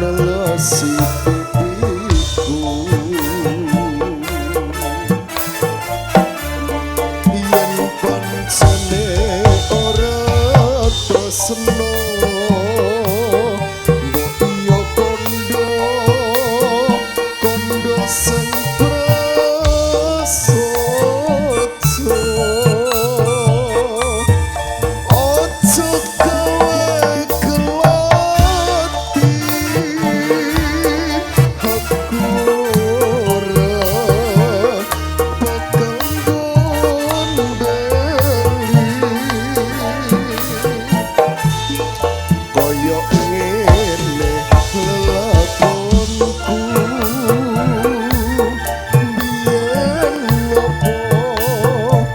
nelasi pipiku yen pancene ora tresno mbok iya kondo kondo sing prasaja ojo kowe kelati aku ora bakal gondeli koyok ngene lelakonku biyen ngopo kok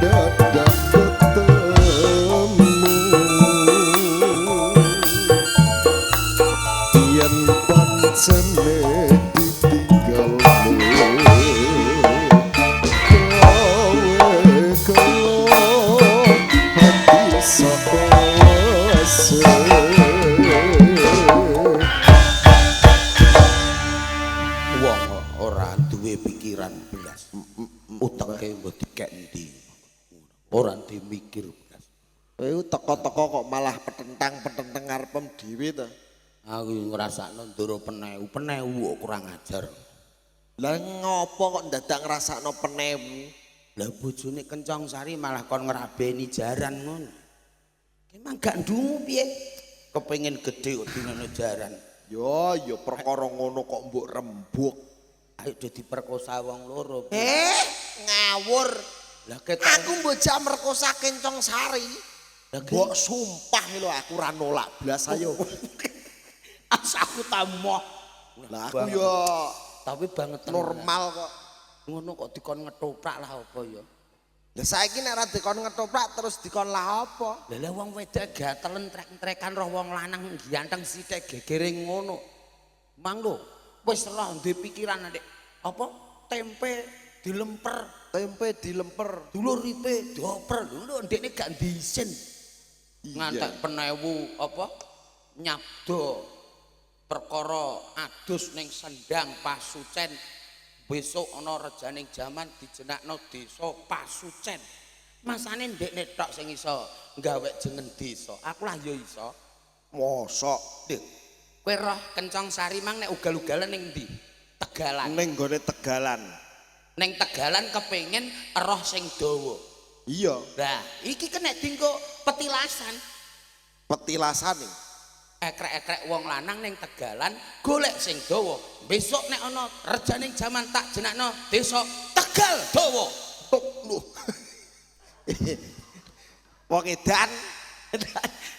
dadak ketemu yen pancene ditinggalmu kowe hati sapa Wong ora duwe pikiran blas. Uteke mbok dikek endi. Ora dimikir blas. kowe teko-teko kok malah petentang-petentang ngarepem dhewe to. Aku ngrasakno ndoro penewu kok kurang ajar. Lah ngopo kok dadak ngrasakno penewu? Lah bojone Kencong Sari malah kon ngrabeni jaran ngono. Emang gak ndungu piye? Kepengin gedhe kok dinono jaran. Ya perkara ngono kok mbok rembug. Ayo dadi perkosa wong loro. Ngawur. Lah ketok Aku mbojak merkosa Kencong Sari. Mbok sumpah lho aku ora nolak blas ayo. aku tamoh. Lah aku yo tapi banget normal kok. Ngono kok dikon ngetoprak lah apa ya? Lah saiki nek ora dikon ngetoprak terus dikon lah apa? Lah wong wedok gatelen trek-trekan roh wong lanang ganteng sithik gegere ngono. Mang lho, wis roh duwe pikiran Dik. Apa? Tempe dilemper, dulur ripe dioper. Lho ndekne gak diisin. Ngantek penewu apa? Nyabdo perkara adus ning sendang Pasucen. Besok ana rejaning jaman dijenakno desa Pasucen. Masane ndekne tok sing iso gawe jeneng desa. Aku lah ya iso. Mosok. Kowe roh Kencong Sari mang nek ugal-ugalan ning ndi? Tegalan. Ning gone Tegalan. Ning Tegalan kepengin roh sing dawa. Iya. Lah, iki kena dinggo petilasan. Petilasan iki. Ekrek-ekrek wong lanang ning Tegalan golek sing dawa. Besok nek ana rejaning jaman tak jenakno desa Tegal Dawa. Lho. Wong edan.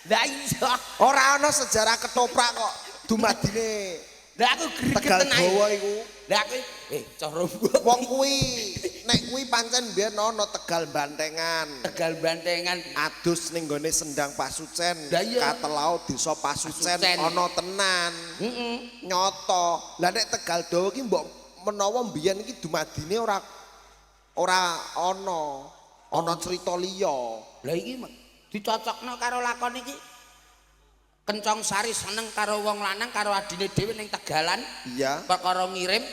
Lah iso. Ora ana sejarah ketoprak kok dumadine Lah aku Tegal gregeten ae. Dawa iku. Lah aku cara Wong kuwi nek kuwi pancen biyen ana Tegal Bantengan. Tegal Bantengan Adus ning gone Sendang Pasucen. Lah iya. Katelau desa Pasucen Pasucen. ana tenan. Nyoto. Lah nek Tegal Dawa iki mbok menawa mbiyen iki dumadine ora ana cerita liya. Lah iki dicocokno karo lakon iki. Kencong Sari seneng karo wong lanang karo adine dhewe ning Tegalan. Iya. Perkara ngirim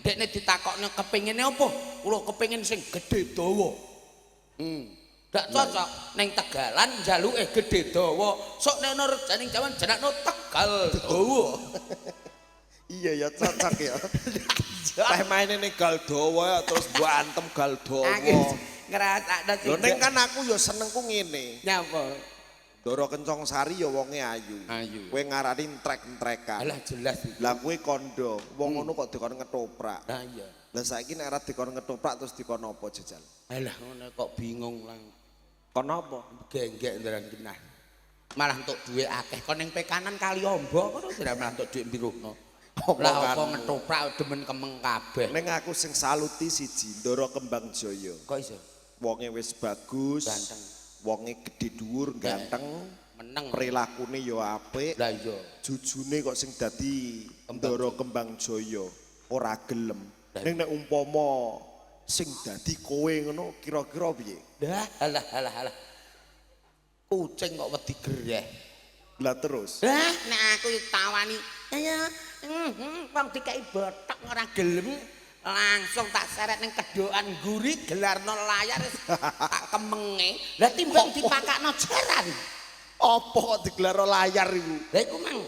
dekne ditakokne kepengine apa? Kula kepengin sing gedhe dawa. Gak cocok ning Tegalan njaluke gedhe dawa. Sok nek ana rejaning jaman jenakno Tegal Dawa. Iya ya cocok ya. Teh maine ning Galdawa terus mbok antem Galdawa. Ngrasakno sing. Lho ning kan aku ya senengku ngene. Nyapa? Doro Kencong Sari ya wonge ayu. Ayu. Kowe ngarani trek-trekan. Alah jelas iki. Lah kowe kondo, wong ngono kok dikon ngetoprak. Lah iya. Lah saiki nek ora dikon ngetoprak terus dikon apa jejal? Alah ngono kok bingung lang. Kon apa? Genggek nderan genah. Malah entuk dhuwit akeh kon ning pekanan kali ombo kono ora malah entuk dhuwit mbiruhno. Lah apa ngetoprak demen kemeng kabeh. Ning aku sing saluti siji, Ndara Kembang Jaya. Kok iso? Wonge wis bagus. Ganteng. Wonge gedhe dhuwur, ganteng. Meneng. Prilakune ya apik. Lah iya. Jujune kok sing dadi Ndara Kembang Jaya ora gelem. Ning nek umpama sing dadi kowe ngono kira-kira piye? Lah alah. Kucing kok wedi greh. Lah terus. Nek aku tawani, ayo wong dikai botok ora gelem langsung tak seret ning kedokan guri gelarno layar tak kemenge. Lah timbang dipakakno jaran. Apa kok digelar layar iku? Lah iku mang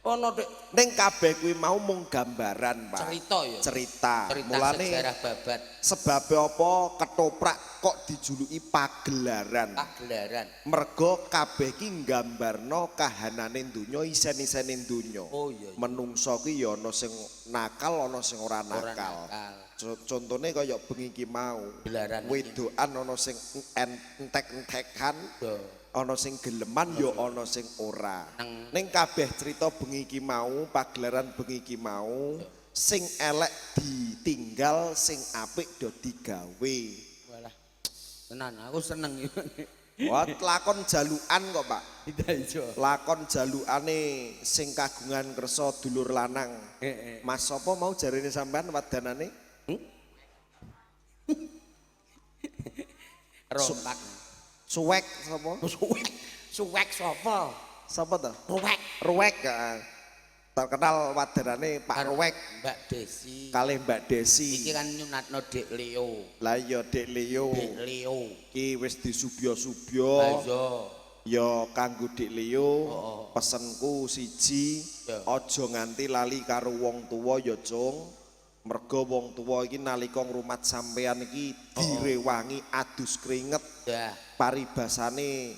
ono ning kabeh kuwi mau mung gambaran, Pak. Cerita ya. Cerita. Cerita Mulane sejarah babat. sebabe apa ketoprak kok dijuluki pagelaran. Pagelaran. Mergo kabeh ki nggambarno kahanane donya isen-isene donya. Oh iya. Menungso ki ya ana sing nakal ana sing ora nakal. Contone kaya bengi ki mau. Gelaran Wedokan ana sing entek-entekan. Ana sing geleman ya ana sing ora. Ning kabeh cerita bengi iki mau, pagelaran bengi iki mau, sing elek ditinggal, sing apik do digawe. Walah. Tenan aku seneng iki. Wah, lakon jalukan kok, Pak. Iya. Lakon jalukane sing kagungan kersa dulur lanang. Mas sapa mau jarene sampean wadanane? Rompak. Suwek sapa? Suwek sapa? Sapa to? Ruwek. Ruwek terkenal wadanane Pak Ruwek. Mbak Desi. Kalih Mbak Desi. Iki kan nyunatno Dik Leo. Lah ya Dek Leo. Dik Leo. Iki wis disubya-subya. Iya. Ya kanggo Dik Leo, pesenku siji, Ya. aja nganti lali karo wong tuwa ya, Cung. Mergo wong tuwa iki nalika ngrumat sampean iki direwangi adus keringet. Ya. Paribasane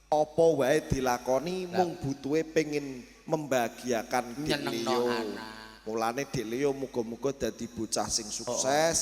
apa wae dilakoni mung butuhe pengin membahagiakan Dik Leo. Mulane Dik Leo muga-muga dadi bocah sing sukses,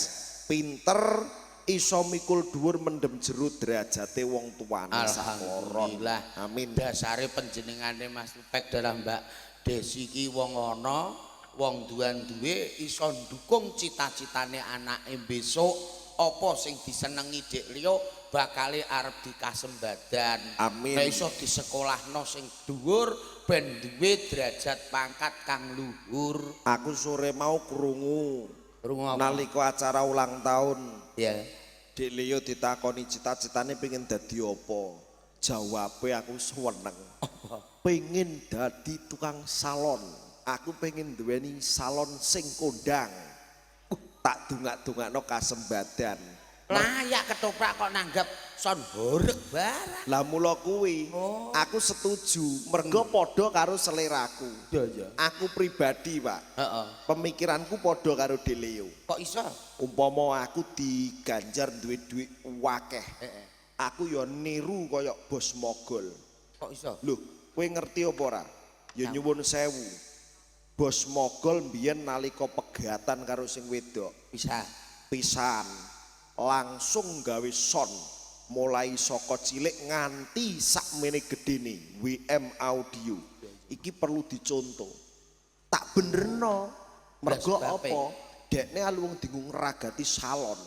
pinter, iso mikul dhuwur mendem jero derajate wong tuane sakloron. Alhamdulillah. Amin. Dasare panjenengane Mas Pek dalah Mbak Desi iki wong ana, wong duwe iso ndukung cita-citane anake besok apa sing disenengi Dik Leo bakale arep dikasembadan. Amin. Nek iso disekolahno sing dhuwur ben duwe derajat pangkat kang luhur. Aku sore mau krungu Krungu apa? nalika acara ulang tahun. Ya. Dik Leo ditakoni cita-citane pengen dadi apa? Jawabe aku seneng. Pengen dadi tukang salon. Aku pengen duweni salon sing kondang. Tak dungak-dungakno kasembadan. Layak ketoprak kok nanggap son horeg barang. Lah mula kuwi aku setuju mergo padha karo seleraku. Iya. Aku pribadi, Pak. Heeh. Pemikiranku padha karo Dik Leo. Kok iso? Umpama aku diganjar duwe duit wakeh. Heeh. Aku ya niru kaya bos mogol. Kok iso? Loh, kowe ngerti apa ora? Ya nyuwun sewu. Bos mogol mbiyen nalika pegatan karo sing wedok. Pisan. Langsung gawe son. Mulai saka cilik nganti sakmene gedene WM Audio. Iki perlu dicontoh. Tak benerno. Mergo apa? Dekne alu wong dingung ngragati salon.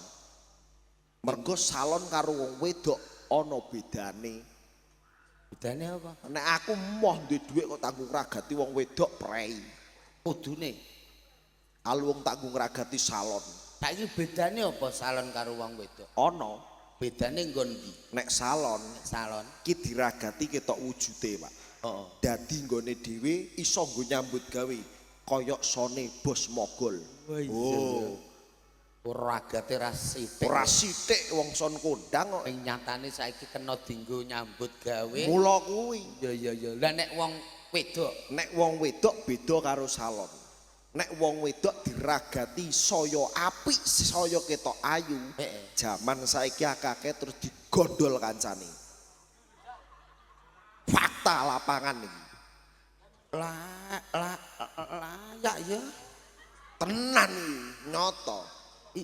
Mergo salon karo wong wedok ana bedane. Bedane apa? Nek aku moh duwe dhuwit kok tanggung ngragati wong wedok prei. Kudune. Alu wong tanggung ngragati salon. Saiki bedane apa salon karo wong wedok? Ana. Bedane nggon ndi? Nek salon Salon. ki diragati ketok wujude, Pak. Heeh. Dadi nggone dhewe iso nggo nyambut gawe kaya sone bos mogol. Oh, Ragate ra sithik. ora sithik wong son kondang kok. Ing nyatane saiki kena dienggo nyambut gawe. Mula kuwi. Ya. Lah nek wong wedok, Nek wong wedok beda karo salon. Nek wong wedok diragati saya apik, saya ketok ayu. Jaman saiki akeh terus digondol kancane. Fakta lapangan iki. layak ya. Tenan iki, nyata.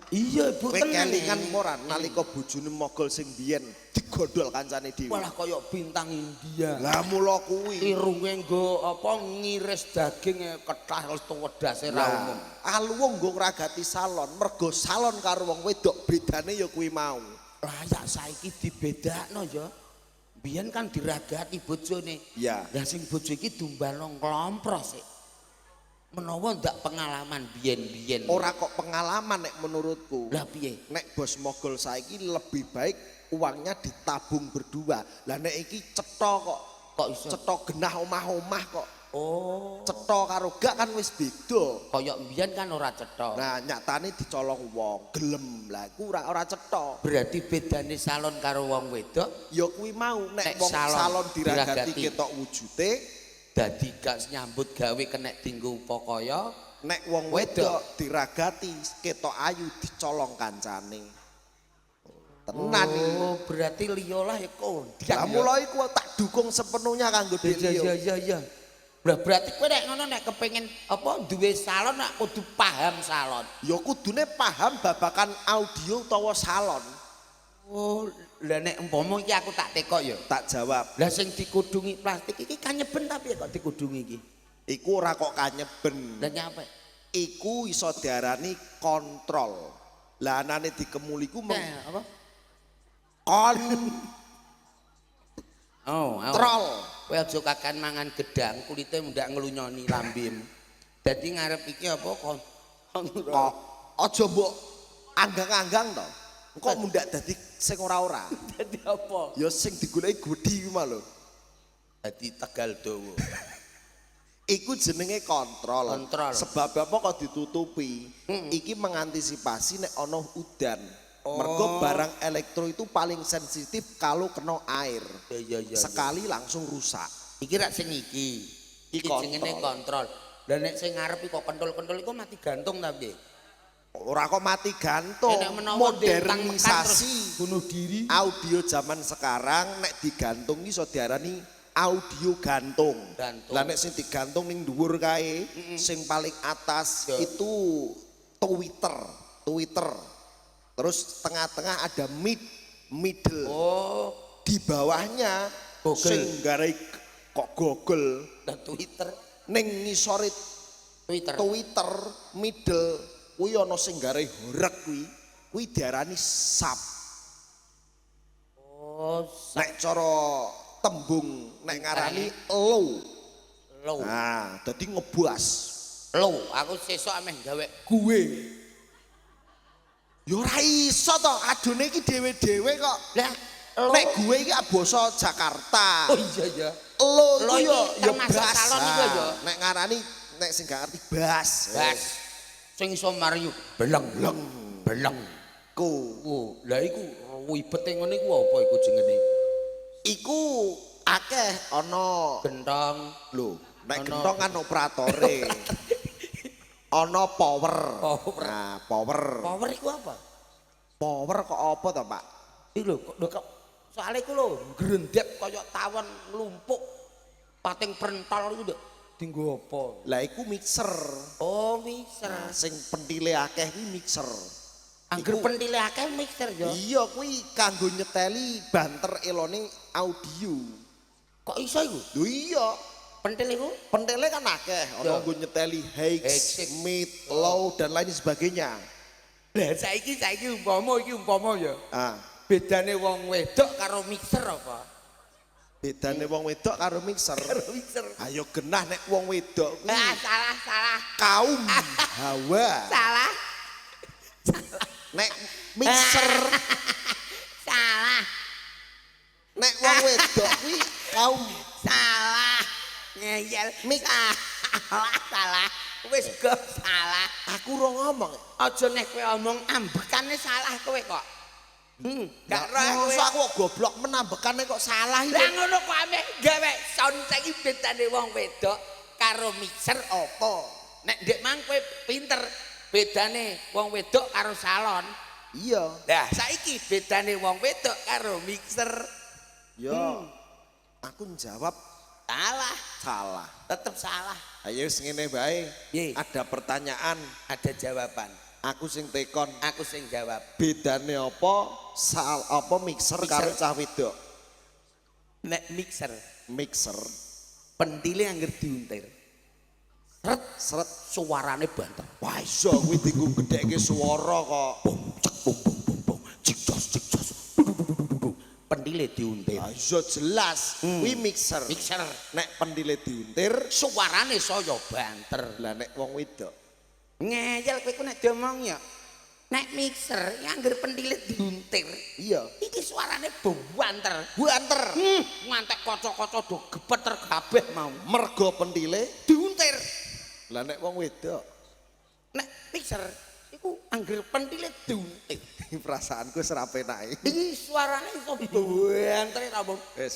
Iya, Bu Kowe tenan. kelingan moran nalika bojone mogol sing biyen digondol kancane dhewe. Walah kaya bintang India. Lah mula kuwi. Irunge nggo apa ngiris daging kethah wedase ra umum. Aluwung nggo ngragati salon, mergo salon karo wong wedok bedane ya kuwi mau. Layak saiki dibedakno ya. Biyen kan diragati bojone. Ya. Lah sing bojo iki dumbalno nglompros sik. Menawa ndak pengalaman biyen-biyen. Ora kok pengalaman nek menurutku. Lah piye? Nek bos mogol saiki lebih baik uangnya ditabung berdua. Lah nek iki cetha kok Kok iso? Cetha genah omah-omah kok. Oh, Cetha karo gak kan wis beda. kaya mbiyen kan ora cetha. Nah, nyatane dicolong wong, gelem. Lah iku ora cetha. Berarti bedane salon karo wong wedok Ya kuwi mau Nek nek wong salon salon diragati diragati. ketok wujude, dadi gak nyambut gawe kenek dinggo upakaya. nek wong wedok diragati ketok ayu dicolong kancane. Tenan iki. Oh, berarti liya lah ya kondang. Lah mulai ku tak dukung sepenuhnya kanggo Dek Lio. Iya. Lah berarti kowe nek ngono nek kepengin apa duwe salon nek kudu paham salon. Ya kudune paham babakan audio utawa salon. Oh, lah nek umpama iki aku tak tekok ya. Tak jawab, Lah sing dikudungi plastik iki kanyeben tapi kok dikudungi iki. iku ora kok kanyeben. Lah nyapa? Iku iso diarani kontrol. Lah anane dikemuli ku Apa? kontrol. Oh. Kowe aja kakan mangan gedang, kulite ndak nglunyoni lambem. Dadi ngarep iki apa Kok aja mbok anggang-anggang to. Engko mundak dadi sing ora-ora. dadi apa? Ya sing digoleki gudi kuwi mah lho. Dadi Tegal Dawa. Iku jenenge kontrol. Kontrol. Sebab apa kok ditutupi? Iki mengantisipasi nek ana udan. Mergo barang elektro itu paling sensitif kalau kena air. Iya. Sekali langsung rusak. Iki rak sing iki. Iki Kontrol. jenenge kontrol. Lah nek sing ngarep iku kentul-kentul iku mati gantung ta piye? Ora kok mati gantung. Nek menawa Modernisasi bunuh diri. audio zaman sekarang nek digantung iso diarani audio gantung. Gantung. Lah nek sing digantung ning dhuwur kae, sing paling atas Ya. itu Twitter. Terus tengah-tengah ada middle. Oh, Di bawahnya Google. sing garai kok Google. dan Twitter. Ning ngisore Twitter. Twitter middle kuwi ana sing garai horeg kuwi diarani sub. Oh, Nek cara tembung nek ngarani low. low. Nah, dadi ngebuas. Low, aku sesuk ameh gawe gue. Ya ora iso to, adone iki dhewe-dhewe kok. Lah, low. Nek gue iki basa Jakarta. Oh iya. Lo Lo itu iki ya termasuk bas. salon iku ya? Nek ngarani nek sing gak ngerti bas. Bas. Sing iso mariu beleng. Ku. Oh, lah iku wibete ngene iku apa iku jenenge? Iku akeh ana Gentong. lho, nek Ana- gentong kan operatore. Ana power. Power. Nah, power. Power iku apa? Power kok apa to, Pak? Iki lho, kok soalnya iku lho grendek kaya tawon nglumpuk pating pentol iku nduk dinggo apa? Lah iku mixer. Oh, mixer. Nah, sing pentile akeh kuwi mixer. Angger Iku- pentile akeh mixer yo. Iya, kuwi kanggo nyeteli banter elone audio. Kok iso iku? Lho iya, Pentil iku? pentele kan akeh, ana Iya. nggo nyeteli high, High, mid, low dan lain sebagainya. Lah saiki umpama ya. Ah, Bedane wong wedok karo mixer apa? bedane wong wedok karo mixer. Mixer. Ayo genah nek wong wedok kuwi Ah, salah. kaum hawa. Salah. Nek mixer, Salah. nek wong wedok kuwi kaum Salah. Ngeyel. Salah. Wis go salah. aku ora ngomong. Aja nek kowe omong ambekane salah kowe kok. Gak roh kowe. Masa aku kok goblok menambekane kok salah Lah iki. ngono kok ame gawe sound saiki bedane wong wedok karo mixer apa? Nek ndek mang kowe pinter bedane wong wedok karo salon. Iya. Lah saiki bedane wong wedok karo mixer. Yo. Aku njawab Salah, salah. tetep salah. Ayo wis ngene bae. Piye? Ada pertanyaan, Ada jawaban. aku sing tekon. Aku sing jawab. Bedane apa apa mixer karo Mixer. cah wedok? Nek mixer Mixer pentile angger diuntir. Sret seret. suarane banter. Wah iso kuwi dienggo gedhekke swara kok. Cik jos. Pentile diuntir. Wah iso jelas. Kuwi mixer. Mixer Nek pendile diuntir, suarane saya banter. lah nek wong wedok. Ngeyel kowe ku nek diomong ya. nek mixer ngangger pendilit diuntir. Iya. Iki suarane buanter. Buanter. Ngantek kaca-kaca do gepeter kabeh mau. Mergo pentile Diuntir. lah nek wong wedok. Nek mixer iku angger pendilit diuntir. Perasaanku serape naik. Iki suarane iso buanter ta, Bung. Wes.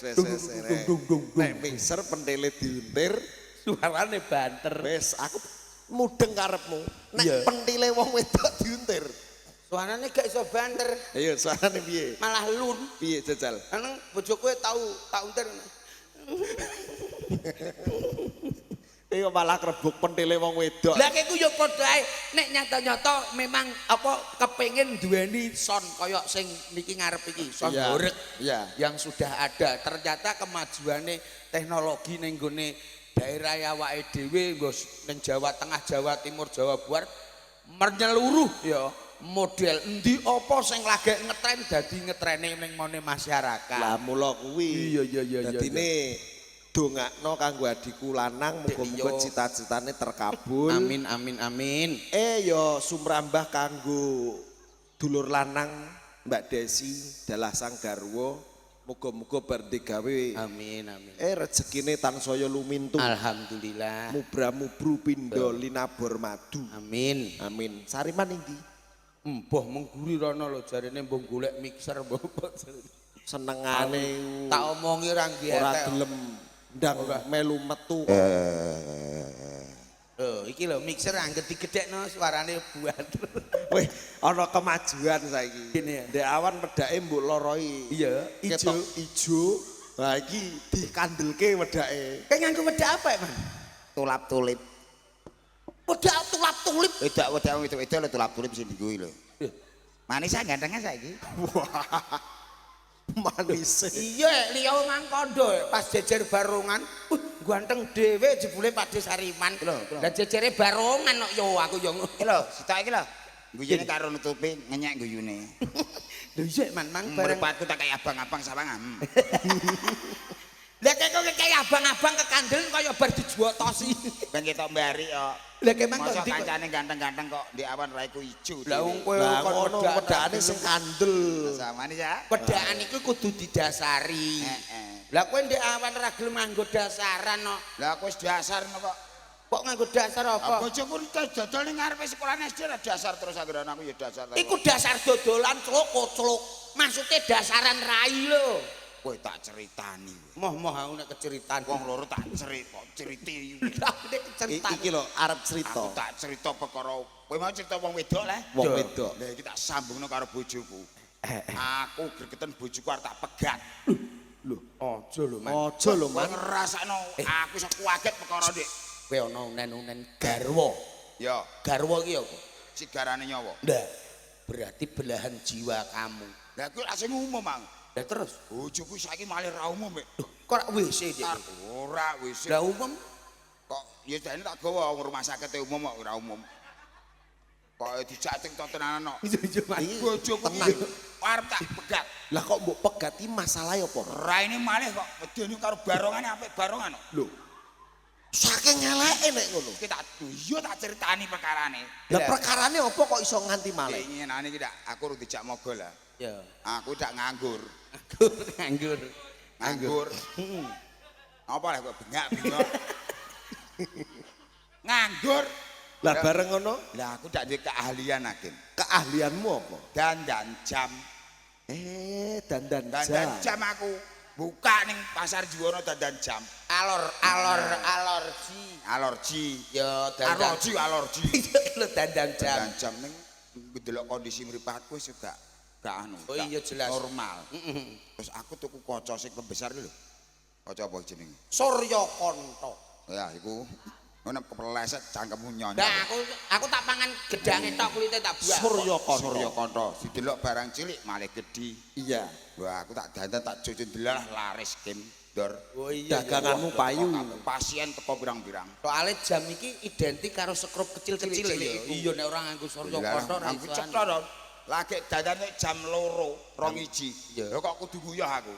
Nek mixer pentile diuntir, Suarane banter. wes aku mudeng karepmu. Nek Iya. pentile wong wedok diuntir. Suarane gak iso banter, Ayo suarane piye? malah lun. Piye jajal? Nang bojoku tau tak untir. Iya malah krebuk pentile wong wedok. Lah kek ku yo padha ae nek nyata-nyata memang apa kepengin duweni son kaya sing niki ngarep iki, son Iya, horeg iya. yang sudah ada. Ternyata kemajuane teknologi ning gone daerah awake dhewe nggo ning Jawa Tengah, Jawa Timur, Jawa Barat menyeluruh ya. Model endi apa sing lagi ngetren dadi ngetrene ning mone masyarakat. Lah mula kuwi. Iya. Dadine dongakno kanggo adiku lanang muga-muga Iya. cita-citane terkabul. Amin. Ya sumrambah kanggo dulur lanang Mbak Desi dalah sang garwa muga-muga bar digawe Amin. rezekine tansaya lumintu. Alhamdulillah. Mubra-mubru pindha linabur madu. Amin. Amin. Sariman indi? Mbah mengguri rono lho jarene mbah golek mixer mbah. Senengane Tak omongi ra nggih. ora gelem ndang melu metu. Iki lho mixer angger digedhekno suarane buanter. Weh, ana kemajuan saiki. Gini ya. Ndek awan medake mbok loroi. Iya, Ketok ijo. Lah iki dikandelke wedake. Kayak nganggo wedak apa, Man? Tulap-tulip. Wedak tulap-tulip. Wedak itu lho tulap-tulip sing dienggo lho. Manis ah gantengnya saiki. Manis. Iya, liya mangkondo pas jejer barongan. Ganteng dhewe jebule Pakde Sariman. Lho. Lah jejere barongan kok yo aku yo. Iki lho, sitok iki lho. Guyune karo nutupi ngenyek guyune. Lho iya, Man, bareng. Mripatku tak kaya abang-abang sawangan. Lah kayak abang-abang kekandeln kaya bar dijuotosi. Ben ketok mbari kok. Lah kemang Masa kok ndi kok? kancane ganteng-ganteng kok di awan raiku ijo. Lah wong kowe Lah kon ngono wedakane sing kandel. sama nih ya. Wedakan iku kudu didasari. Lah kowe ndek awan ra gelem nganggo dasaran kok. Lah aku wis dasar kok. Kok nganggo dasar apa? Bojoku dodol ning ngarepe sekolah SD lah dasar terus anggaran aku ya dasar. Iku dasar dodolan celuk-celuk. Maksudnya dasaran rai lho. Kowe tak ceritani. Moh-moh aku nek keceritaan. Wong loro tak ceriti. Aku nek keceritaan. Iki lho arep cerita. Aku tak cerita perkara kowe mau cerita wong wedok lah. Wong wedok. Lah iki tak sambungno karo bojoku. Aku gregeten bojoku arep tak pegat. Lho, aja lho, Man. Aja lho, Kowe Man. ngrasakno aku iso kuwaget perkara dik. Kowe ana unen-unen garwa. Ya, Garwa iki apa? sigarane nyawa. Ndak. Berarti belahan jiwa kamu. Lah kuwi asing umum, Mang. Lah terus Bojoku saiki malih ra umum, Mek. kok ra WC dik? Ora wis. Lah umum Kok ya jane tak gawa wong rumah sakit e umum kok ora umum. Kok dijating to tenanan kok. iya, Man. Bojoku Tenang. arep tak pegat. Lah kok mbok pegati masalah apa? Raine malih kok medeni karo barongane apik barongan kok. Lho. Saking eleke nek ngono. Iki tak iya tak ceritani perkarane. Lah perkarane apa kok iso nganti malih? Ngenane iki aku urung dijak mogol lah. Ya. Aku dak nganggur. Nganggur. Nganggur. Apa lah kok bengak-bengok. Nganggur. Lah bareng ngono, Lah aku dak duwe keahlian Hakim. keahlianmu apa? Dandan jam. Dandan Dandan jam. jam aku. Buka ning pasar Jiwono dandan jam. Alergi. Ya dandan. Alergi. Lho dandan jam. Dandan jam ning ndelok kondisi mripatku wis gak anu. Oh iya jelas. Normal. Terus aku tuku kaca sing pembesar iki lho. Kaca apa jenenge? Surya Kanta. Ya iku ngono kepleset cangkemmu nyonyor. Nah, aku tak pangan gedange tok kulite tak buak. Surya Kanta. Didelok barang cilik malah gedhi. Iya. Wah, aku tak dandan tak cucun delah laris Kim Dor. Oh iya. Daganganmu payu. Pasien teko pirang-pirang. Soale jam iki identik karo sekrup kecil-kecil ya. Iya nek ora nganggo Surya Kanta ra Aku iso. cetha to. Lagi dandane jam 2, 2 iji. Iya. Lho kok kudu guyah aku.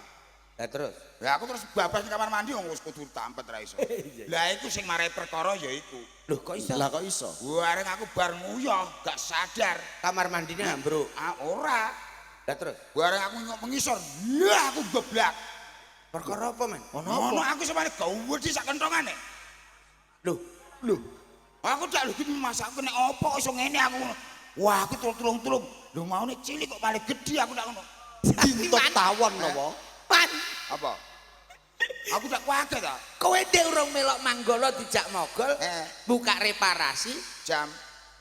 Lah terus. Lah aku terus babas di kamar mandi wis kudu tampet ra iso. Lah iku sing marai perkara ya iku. Loh kok iso? Lah kok iso? Bareng aku bar nguyah, gak sadar. Kamar mandine ambruk. Ah ora. Lah terus. Bareng aku nyok mengisor, lah aku geblak. Perkara apa, Man? Ono aku semane gawedi sak kentongane. Loh, Aku tak lho iki masak nek opo iso ngene aku. Wah, aku tulung-tulung. Lho mau nek cilik kok paling gedhi aku tak ngono. Dintok tawon napa? Man, Apa? Aku tak kaget ta. kowe ndek urung melok manggala dijak mogol, buka reparasi, Jam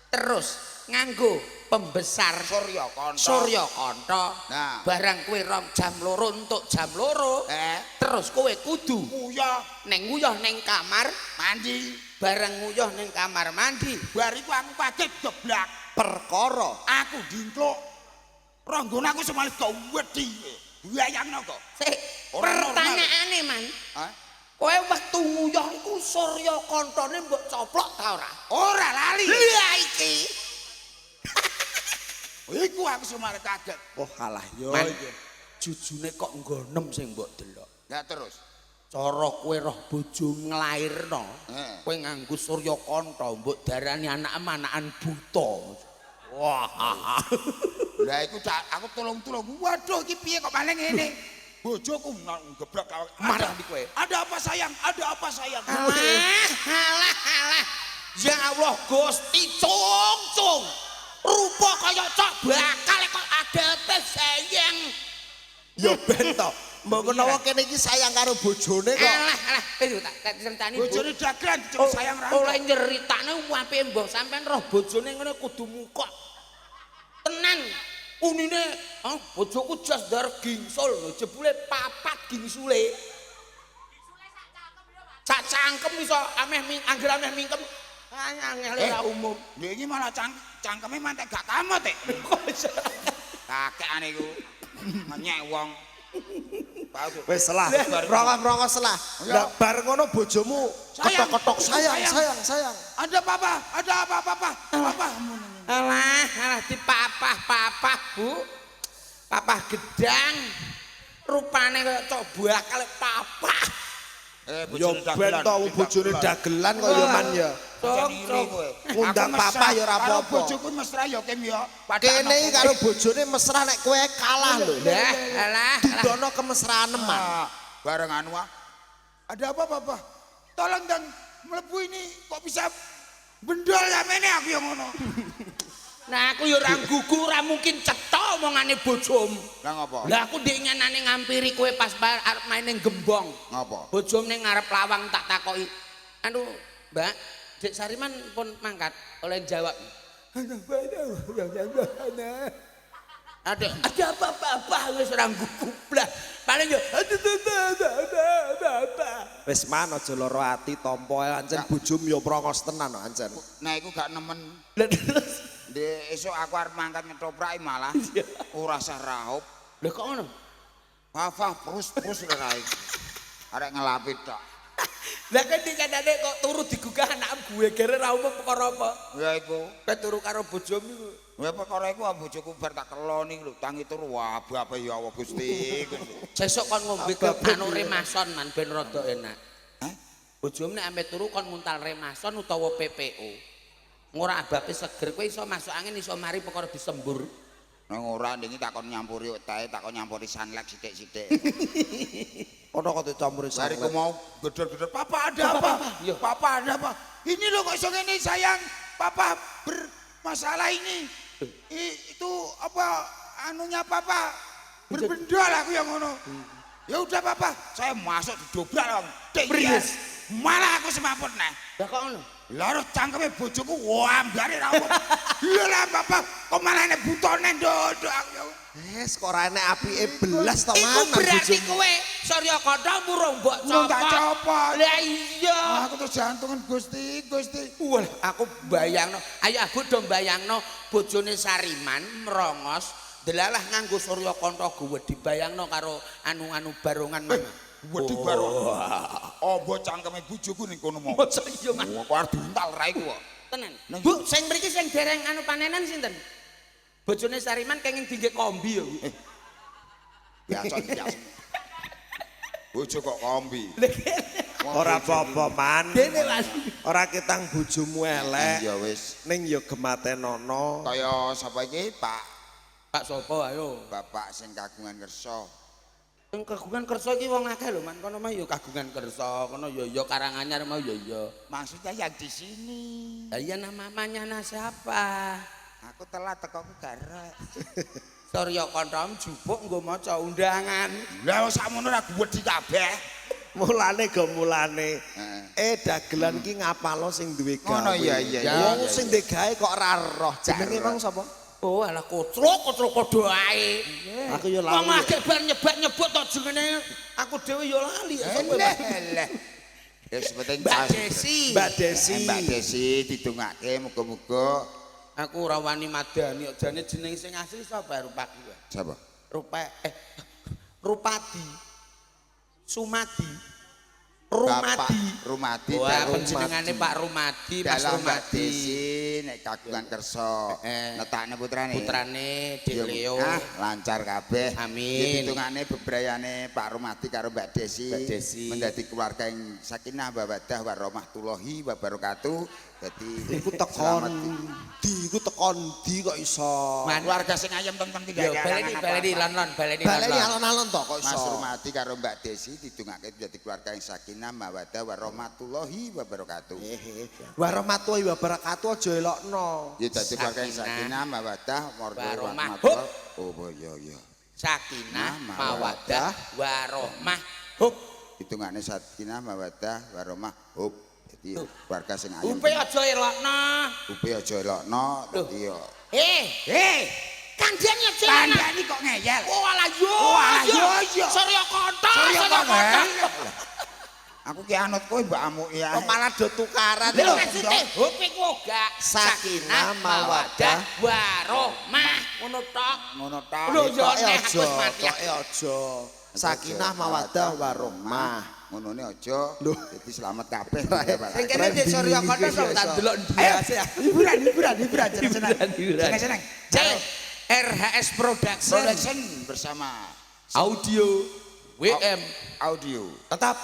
terus nganggo pembesar Surya Kanta. Nah. Barang kowe rom jam 2 untuk jam 2. Terus kowe kudu nguyah nguyah ning kamar, mandi. bareng nguyah ning kamar mandi. Bar iku aku kaget geblak. Perkara Aku dintluk. Ronggone aku semale gawedi. Bayangno kok. Sik, Ora normal. pertanyaane, Man. Hah? Kowe wektu nguyah iku Surya Kantane mbok coplok ta ora? Ora lali. Lah iki. Iku aku semale kaget. oh kalah yo. Man, jujune kok nggonem sing mbok delok. Lah terus. Cara kowe roh bojo nglairno, kowe nganggo Surya Kanta mbok darani anak-anakan buta. Wah. Lah iku aku tolong-tolong. Waduh iki piye kok malah ngene? Bojoku ngeblak kawak. Marah di kowe. Ada apa sayang? Ada apa sayang? Alah. Ya Allah Gusti cung. Rupa kaya cok bakal kok adepe sayang. Ya ben to. Mbok menawa kene iki sayang karo bojone kok. Alah, wis tak ceritani. Bojone dagelan cung sayang ra. Oleh nyeritane apike mbok sampean roh bojone ngene kudu mukok. Tenan. Unine, bojoku jas dar gingsul, jebule 4 gingsule. Sak cangkem iso ameh angger ameh mingkem. Angel ra umum. Lha iki malah cangkeme mantek gak kamot e. Kakekane iku nyek wong. Wis selah, rongos selah. Lah bar ngono bojomu ketok-ketok sayang. Ada apa? Ada apa? Apa? Alah dipapah, Bu. Papah gedang. Rupane kaya cok bakal papah. Yo ben to bojone dagelan kok yo man ya. Ngundang papa ya ora apa-apa. Bojoku mesra ya Kim ya. Kene iki karo bojone mesra nek kowe kalah lho. Lah, alah. Didono kemesraan neman. Bareng anu ada apa Papa? Tolong dan mlebu ini kok bisa bendol samene aku yang ngono. Nah aku ya ora gugu, ora mungkin cetha omongane bojom. Lah ngopo? Lah aku ndek nyenane ngampiri kowe pas arep main ning Gembong. Ngopo? Bojom ning ngarep lawang tak takoki. Anu, Mbak, Dek Sariman pun mangkat oleh jawab. Ada apa-apa wis ora gugu blah. Paling yo Wis man aja lara ati tampa ancen bojom yo prongos tenan ancen. Nah iku gak nemen. Lah terus Ndek esuk aku arep mangkat ngetoprak malah ora sah raup. lho kok ngono? Papa terus rai. Arek ngelapit tok. Lah kan dikandane kok turu digugah anak gue gere ra umum perkara apa? Ya iku. Kowe turu karo bojom iku. Ya perkara iku bojoku bar tak keloni lho, tangi turu wah apa ya Allah Gusti. Sesuk kon ngombe anu remason man ben rada enak. Hah? Bojom nek ame turu kon nguntal remason utawa PPO. Ora abape seger kowe iso masuk angin iso mari perkara disembur. Nang ora ndingi takon nyampuri wetahe, takon nyampuri sunlight sithik-sithik. Ono kok dicampuri Bariku sawet. mau gedor-gedor, Papa ada apa? Papa ada apa? Ini loh kok iso ngene sayang. Papa bermasalah ini. Itu apa anunya Papa? Berbendol aku yang ngono. Ya udah Papa, saya masuk didobrak Bries. Malah aku semaput nah. Lah kok ngono? Laro cangkeme bojoku wah ambare ra umum. Lah Papa, kok malah nek butone ndodok aku. Wes kok ora enek apike belas to Iku man berarti bojomu. kowe Surya Kanta murung mbok Tak copot. Lah iya. Aku terus jantungan Gusti. Wah, aku bayangno. Ayo aku do bayangno bojone Sariman merongos delalah nganggo Surya Kanta gue dibayangno karo anu-anu barongan mana. Wedi baro. Apa cangkeme bojoku ning kono mau. Masa iya Mas? Kok arep diuntal ra iku kok. Tenan. Bu, sing mriki sing dereng anu panenan sinten? Bojone Sariman kenging dingge kombi ya. Biasa. Bojo kok kombi. Ora apa-apa man. Dene Mas. Ora ketang bojomu elek. Ya wis. Ning ya gematenono. Kaya sapa iki, Pak? Pak sapa ayo? Bapak sing kagungan kersa. Sing kagungan kersa iki wong akeh lho, Man. Kono mah ya kagungan kersa, kono ya Karanganyar mau ya. Maksudnya yang di sini. Lah iya namanya siapa? Aku telat teko ku garek. Surya Kantham jupuk nggo maca undangan. Lah sakmono ra wedi kabeh. Mulane go mulane. Dagelan ki ngapalo sing duwe gawe. Ngono iya. Wong sing ndek gawe kok ora roh. Jenenge mang sapa? Oh alah kocrok padha ae. Aku ya lali. Wong akeh bar nyebut to jenenge. Aku dhewe ya lali. Eleh. Ya sepenting Mbak Desi. Mbak Desi. Mbak Desi didongake muga-muga Aku ora wani madani kok jane jeneng sing asli sapa Rupati wae. sapa? Rupati. Sumadi. Bapak Rumadi. Rumadi. Wah, penjenengane Pak Rumadi, Mas Dalam Mbak Rumadi. Desi nek kagungan kersa netakne putrane. Putrane Deleo. Lancar kabeh. Amin. Hitungane bebrayane Pak Rumadi karo Mbak Desi. Mbak Desi. Menjadi keluarga yang sakinah mawaddah warahmatullahi wabarakatuh. Jadi Iku tekon di, iku tekon di kok iso. keluarga sing ayem teng-teng Yo tidak baleni lon-lon. Baleni alon-alon to kok Mas iso. Rumati karo Mbak Desi didongake menjadi keluarga yang sakinah mawaddah warahmatullahi wabarakatuh. Warahmatullahi wabarakatuh aja elokno. Ya dadi keluarga yang sakinah mawaddah Warahmah. warahmatullahi. Oh iya. Sakinah, mawaddah, warahmah. Hub. Hitungane sakinah mawaddah warahmah. Hub. Dadi keluarga sing ayem. Upe aja elokno. Upe aja elokno dadi yo. Kandhane aja. Kandhani kok ngeyel. Oh alah yo. Yo. Surya Kanta. Aku ki anut kowe mbak amuk ya. Kok malah do tukaran Lho lho. maksudnya hub iku gak Sakinah, mawaddah, warahmah. Ngono tok. Ngono ta. Lho yo Koke nek aja, aku wis mati. koke aja. Sakinah mawaddah warahmah. Ngonone aja. Dadi selamat kabeh. Sing kene Dek Surya Kanta sok tak delok ndiase. Hiburan seneng. C RHS Production Bersama Audio WM Audio Tetap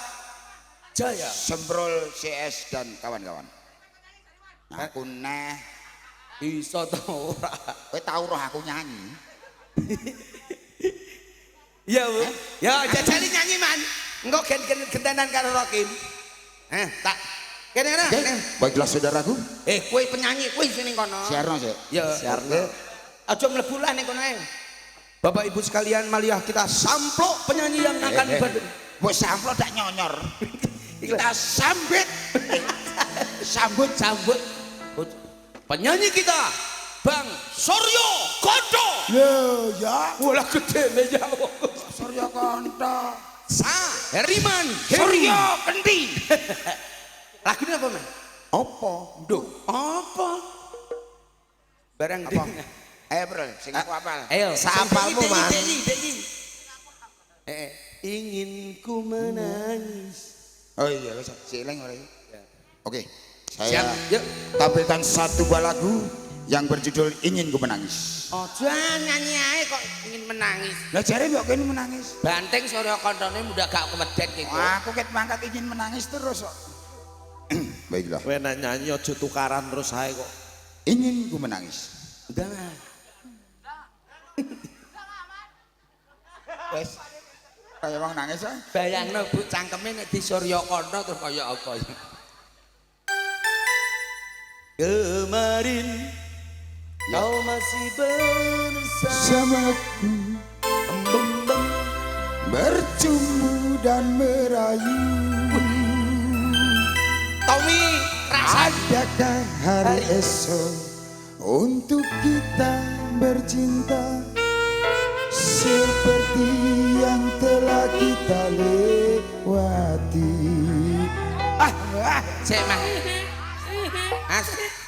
Jaya. Semprol CS dan kawan-kawan. Aku neh Iso to ora. kowe tau roh aku nyanyi. Ya, Bu. Ya jajali nyanyi man. Engko gentenan karo Rokim. Tak kene ana. Baiklah saudaraku, Kowe penyanyi kowe sini kono. siarno sik. Ya, siarno. Aja mlebu lah ning kono ae. Bapak Ibu sekalian, marilah kita samplok penyanyi yang akan Wis samplok dak nyonyor. Kita sambut penyanyi kita Bang Surya Kanta. Ya, Walah gede meja. Surya Kanta. Heriman Surya Kenti. Lagune apa, Man? Apa? Duh, apa? Barang Apa? Ayo, Bro, sing aku apal. Ayo, Sapalmu, Man. Ingin ku menangis. Oh iya, wis sieling ora iki. Oke, Siap, saya yuk. tampilkan satu buah lagu yang berjudul Ingin Ku Menangis. Ojo nyanyi ae kok ingin menangis. Lah jare mbok kene menangis. Banteng Surya Kantane mudah gak kemedet iki. Aku ket mangkat ingin menangis terus kok. Baiklah. Kowe nek nyanyi aja tukaran terus ae kok. Ingin ku menangis. Udah. Wes. Kayak wong nangis ae. Bayangno Bu cangkeme nek di Surya Kanta terus kaya apa ya. Kemarin kau masih Bersamaku bercumbu dan merayu. Tommy rasa Adakah hari esok untuk kita bercinta seperti yang telah kita lewati? Cek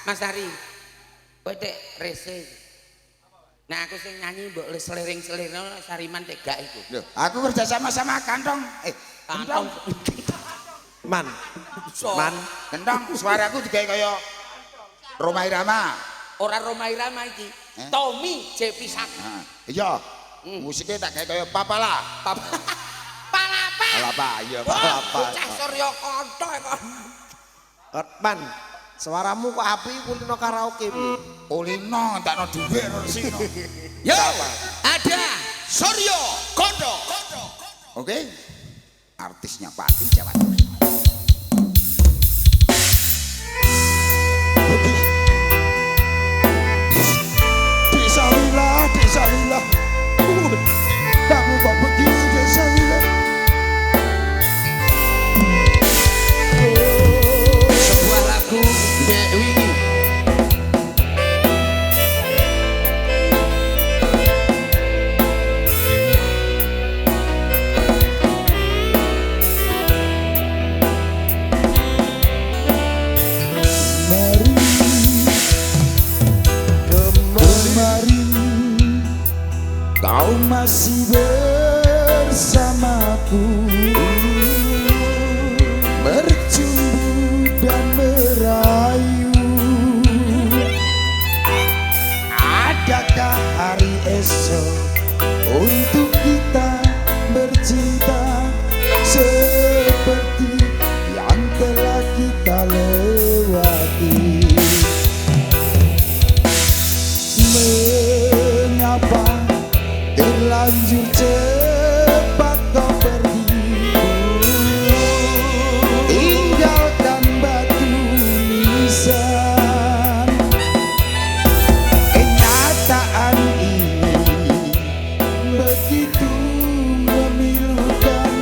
Mas Ari. Kowe tek rese. Nah aku sing nyanyi mbok selering-selirno Sariman tek gak iku. Loh, aku kerja sama Kantong. Kantong. Man. So. Man. Kentong suaraku digawe kaya Roma Irama. Ora Roma Irama iki. Tommy J Pisak. Iya. Musiknya tak kayak Papala. Palapa. Apa ya Wah, apa. bocah Surya Kanta kok. Man, suaramu kok api kulino karaoke piye? Kulino entakno dhuwit resino. Yo, ada Surya Kanta. Oke. Artisnya Pati Jawa Tengah. Desa Wila. Kamu kok begini Desa Wila? Sebuah lagu Dek Wingi. Kau masih bersamaku, bercumbu dan merayu. Adakah hari esok untuk kita bercinta seperti yang telah kita lewati? Mengapa terlanjur cepat kau pergi, tinggalkan batu nisan? Kenyataan ini begitu memilukan,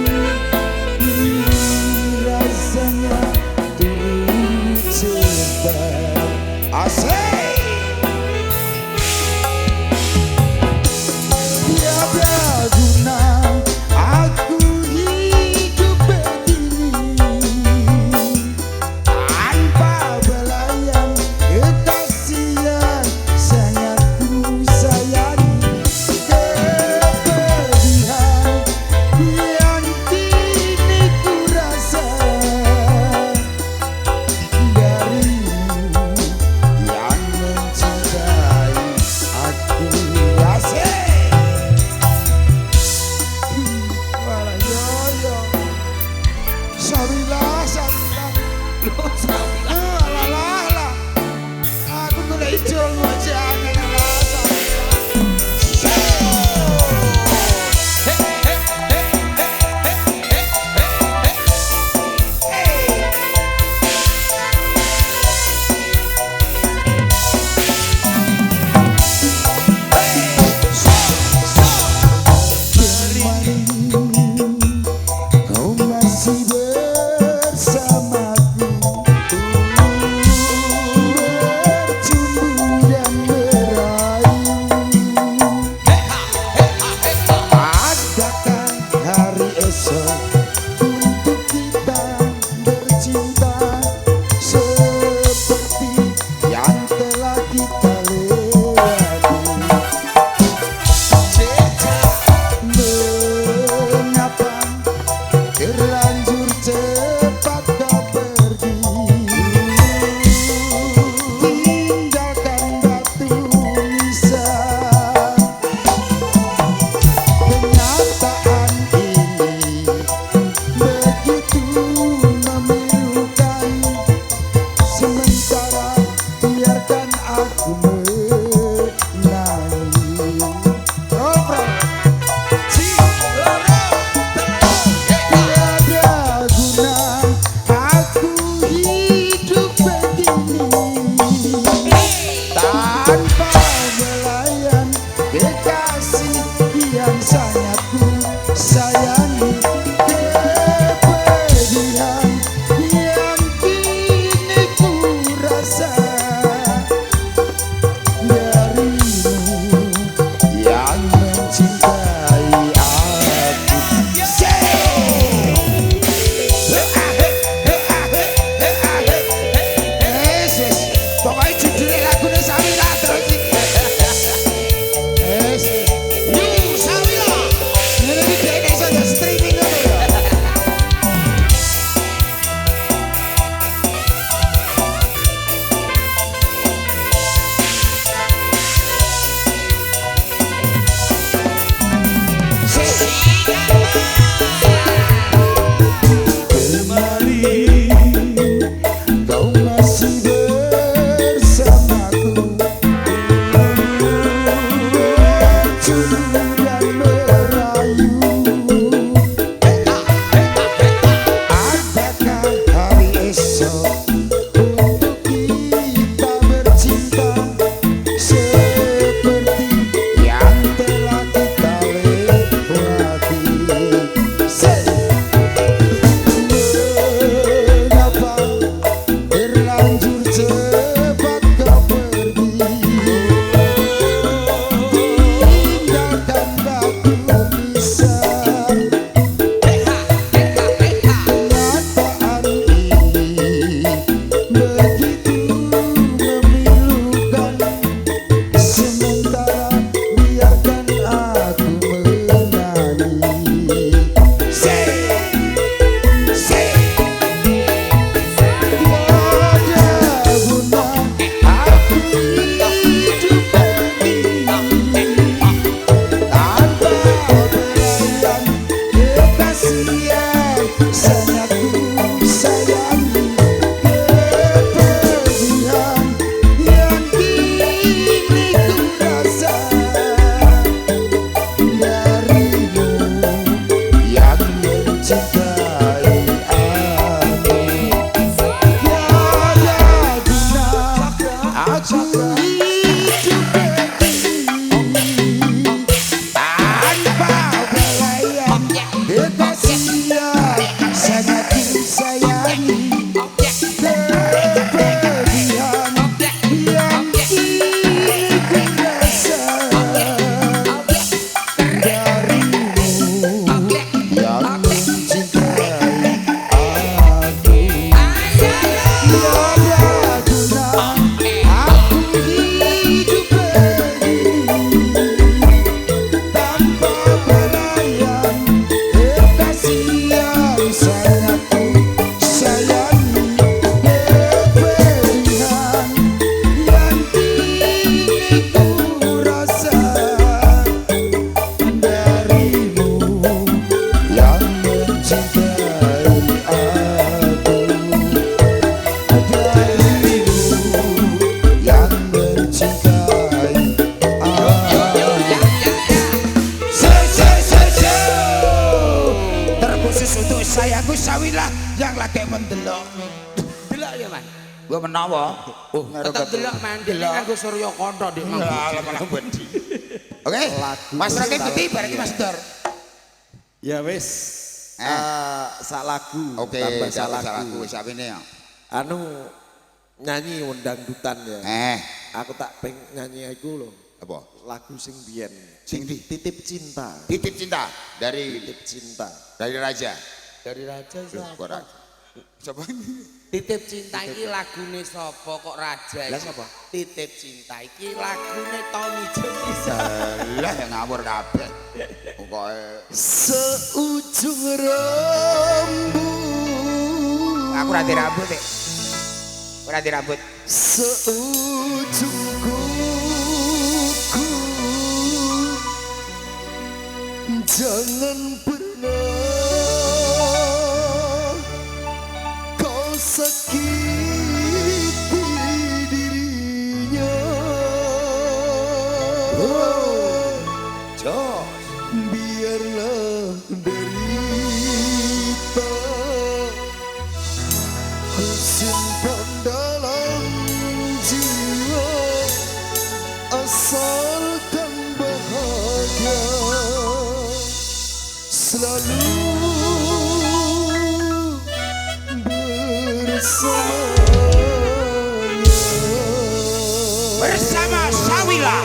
rasanya turut sebar. Asik. Tiada guna aku hidup begini tanpa belayan kekasihan sangat ku sayangi. Kepedihan yang kini ku rasa darimu yang kakek mendelok. Delok ya, Man. Gua menawa. Oh, tetep delok, Man. Delok aku Surya Kanta Dik. Lah malah bedi. Oke. Mas Rocky putih bareng Mas Dor. Ya wis. Sak lagu. Oke, tambah sak sak lagu. lagu wis apine ya. Anu nyanyi undang dutan ya. Aku tak pengen nyanyi iku lho. Apa? Lagu sing biyen. Sing di Titip Cinta. Titip Cinta dari Titip Cinta. Raja. Dari Raja Ora. Siapa? Titip Cinta iki lagune sapa kok Raja? Lah sapa? Titip Cinta iki lagune Tommy Jemisa. Lah yang ngawur kabeh. Pokoke Seujung rambut. aku ora di rambut e. Ora di rambut. Seujung kuku. Jangan pernah kau sakiti dirinya. Biarlah derita ku simpan dalam jiwa, asalkan bahagia selalu Bersama Sawila.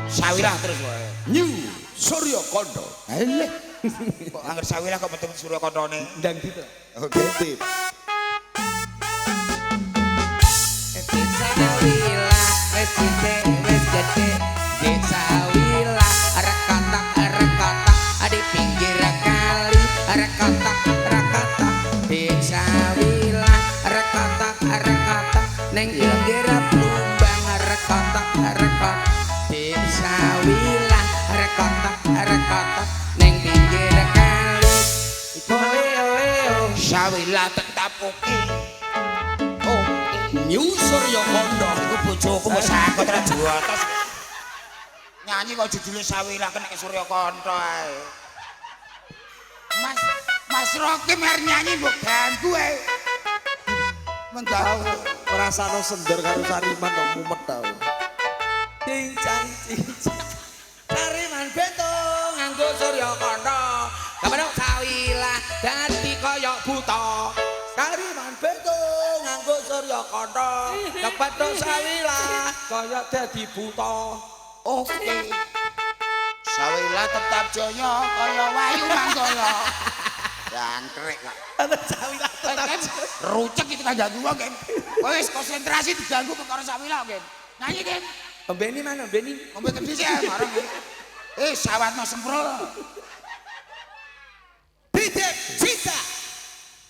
Sawila terus wae. New Surya Kanta. Eleh. Kok angger Sawila kok metu Surya Kantane. Ndang gitu. Oke. Titip. Sawila wis gede wis gede. Sawila rekotak di pinggir kali rekotak Sawila rekotak neng pinggir plumbang rekotak Sawila rekotak neng pinggir kali. Sawila tetap oke. New Surya Kanta. Iku bojoku wis sakit ra juatos. Nyanyi kok judule Sawila kena Surya Kanta ae. Mas Rocky mer nyanyi mbok ganggu ae. Mengganggu. Ngrasano sender karo Sariman kok mumet tau. Cincang Sariman bento nganggo Surya Kanta. Kapan Sawila dadi kaya buta. Sariman bento nganggo Surya Kanta. Kapan Sawila kaya dadi buta. Oke. Sawila tetap jaya kaya Wayu Manggala. Jangkrik kok. Sawila Kan rucek itu kan ganggu wong, Gen. Kowe wis konsentrasi diganggu perkara Sawila, Gen. Nyanyi, Gen. Beni mana Beni? Ngombe gede sih marang. Sawatno semprol. Titip Cinta.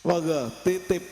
Monggo titip.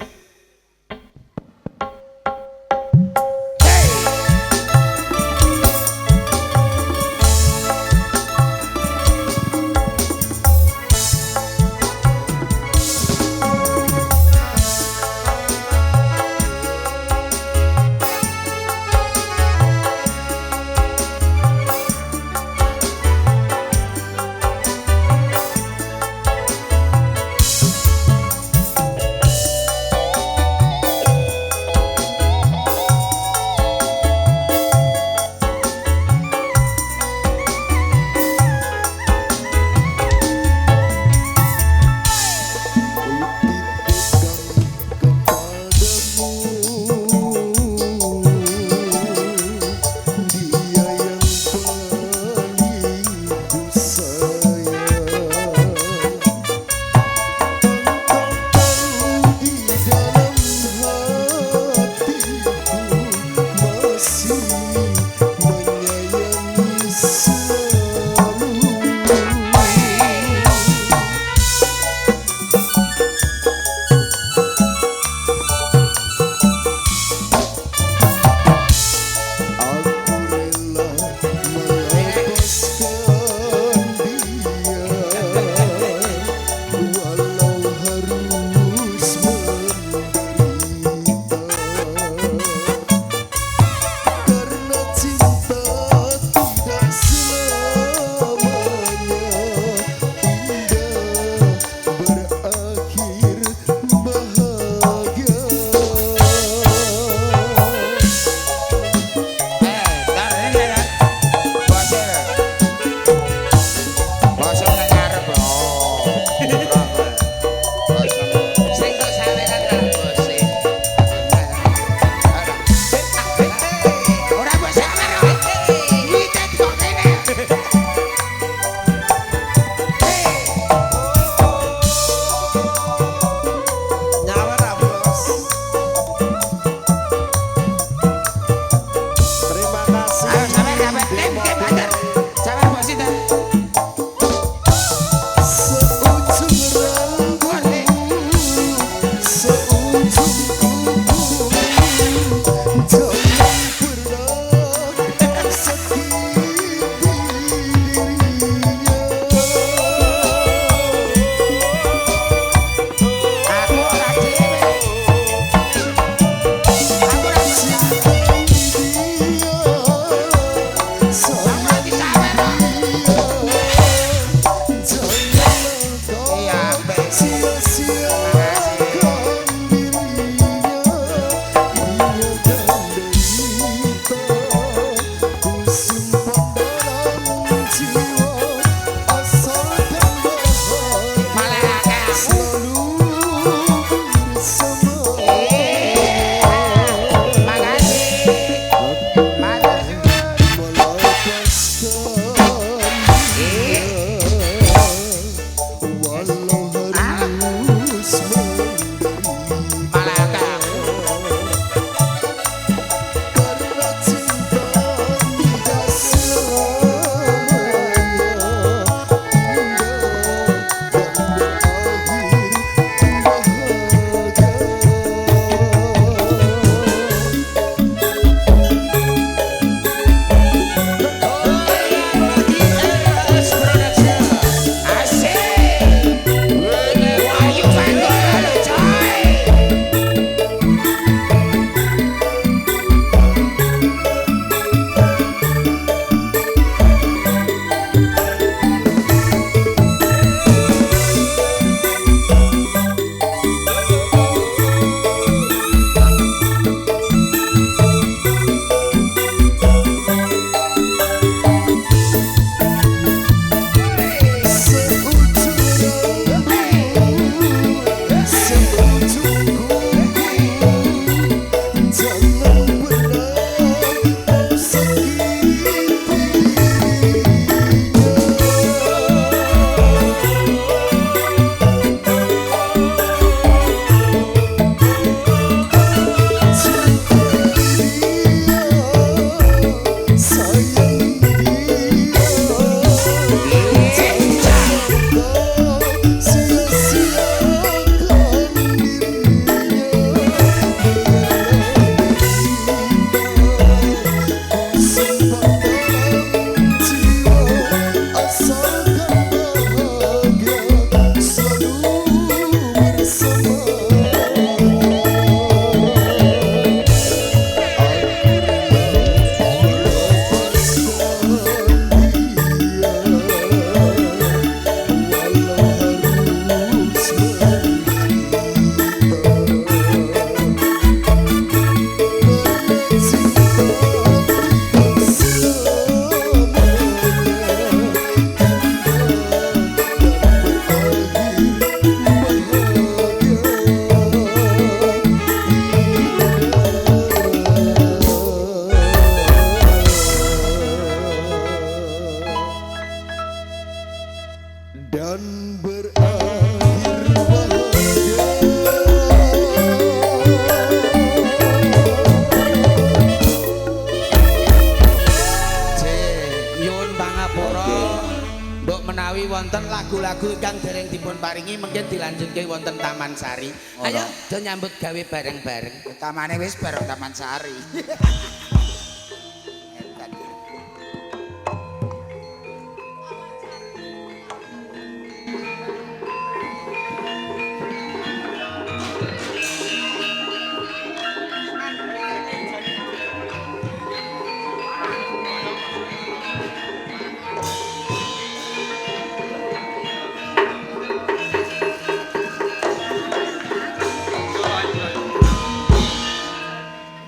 wonten lagu-lagu ingkang dereng dipun paringi mungkin dilanjutke wonten Taman Sari. Ayo do nyambut gawe bareng-bareng. Tamane wis bareng Taman Sari.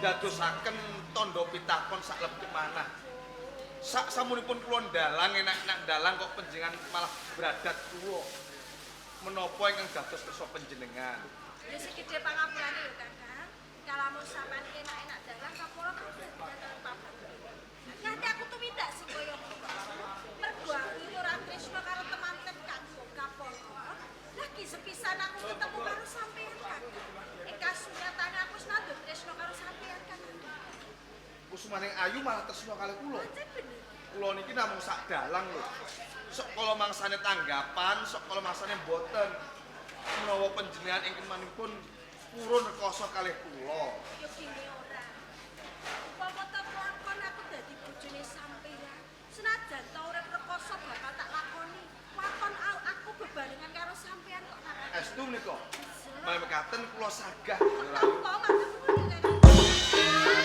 Dadosaken tondo pitakon sak lebet manah. Sak samunipun kula ndalang enak-enak ndalang kok panjenengan malah bradat tuwa. Menapa ingkang dados kersa panjenengan? Ya segede pangapurane yo Kakang. Kalamun sampean enak-enak dalang kapura kan dalan papat. Nganti aku tumindak sing koyo ngono. Mergo aku ora tresna karo temanten kanggo kapura. Lagi sepisan aku ketemu karo sampean Kakang. Kasunyatane aku wis nadon tresna karo sampean Kakang. Kusumaning ayu malah tresna kalih kula. Kula niki namung sak dalang lho. Sok kala mangsane tanggapan, sok kala mangsane mboten. Menawa panjenengan ingkang manipun purun rekoso kalih kula. Yo gini ora. Upama ta lakon aku dadi bojone sampeyan. Senajan ta urip rekoso bakal tak lakoni. Lakon aku bebarengan karo sampeyan kok Kakang. Estu menika. Maya mekaten kula sagah. Tahu kok maksudmu Kakang.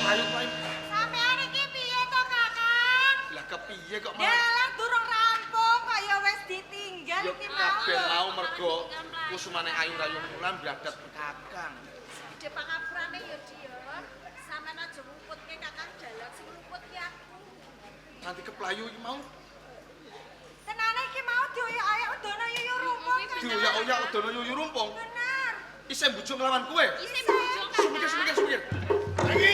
Ayo Pak. Sampeyan iki piye to Kakang? Lah kepiye kok malah Dalang durung rampung kok ya wis ditinggal yo iki mau. kabeh mau mergo kusumaning ayu rayu mulan bradat Kakang. Gede pangapurane ya Dior. Sampeyan aja ngumputke Kakang dalang sing ngumputke aku. Nanti keplayu iki mau Tenane iki mau dioyak-oyak udono yuyu rumpung. dioyak-oyak udono yuyu rumpung. Bener. Isih mbujuk nglawan kowe. Isih bujuk Sumikir. Lagi.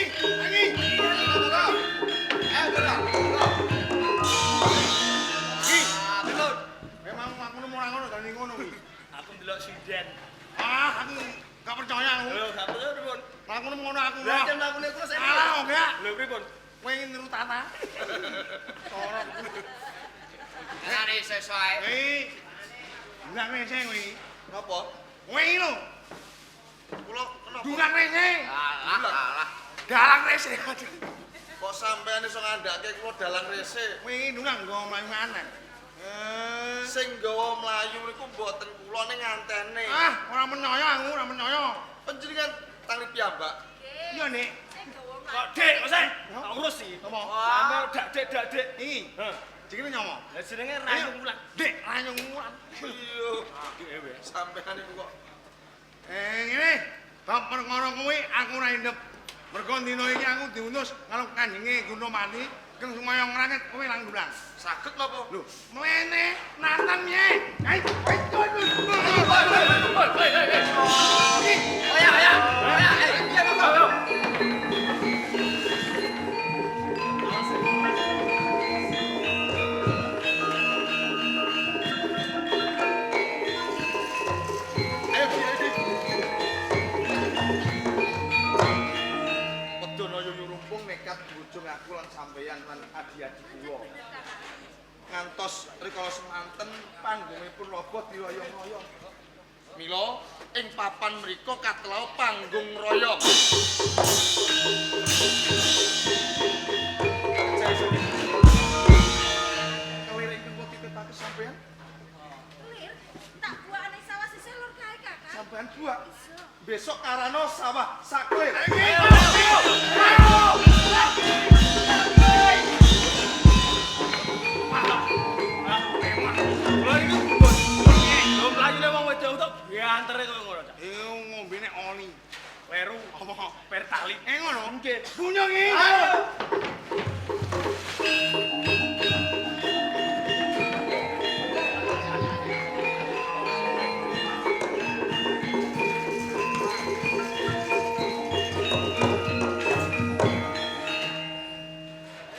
Delon. Memang aku nemu ora ngono dadi ngono kuwi. Aku ndelok sinden. Aku gak percaya aku. Lho, gak perlu pripun? Aku nemu ngono aku. Lah jan lakune kula saya. Alah, enggak. Lho pripun? Kowe ingin niru Tata? Sorot. Nare sesuai. Enggak rese kuwi. Napa? Kowe iki lho, Kula kenapa? durang rese. Alah. Dalang rese. Kok sampean iso ngandhake kula dalang rese? Kowe iki durang nggo mlayu maneh. Sing gawa mlayu niku mboten kula ning ngantene. Ora percaya aku, ora percaya. Panjenengan tangli piyambak. Iya, Nek. Sing gawa Kok dik, Mas? Tak urus iki. Apa? Sampe dak dik. Iki. Heh. Jenenge nyomo. Lah jenenge Rayu Wulan. Dik, ranyung wulan. Iya. Dhewe. Sampean niku kok Ngene, bab perkara kuwi aku ora indep. Mergo dina iki aku diutus karo Kanjenge Gunamati kang sumaya ngrangit kowe lang dulang. saged napa? Lho, mlene nantang piye? Hai, Wedono yuyu rumpung nekat bojong aku lan sampeyan lan adi-adi kula. Ngantos rikala semanten panggungipun lobo diroyong-royong. Mila ing papan mriku katelo panggung royong. Kaliring kula titipake sampeyan, Lir, tak buakane sawah sisih lur kae Kakang. sampeyan buak. Besok karano sawah saklir. Lha iki mbon. Lho mlayune wong wedok tok biantere koyo ngono, Cak. ngombene oli. Peru apa pertalite. Ngono. Nggih. Bunyong iki.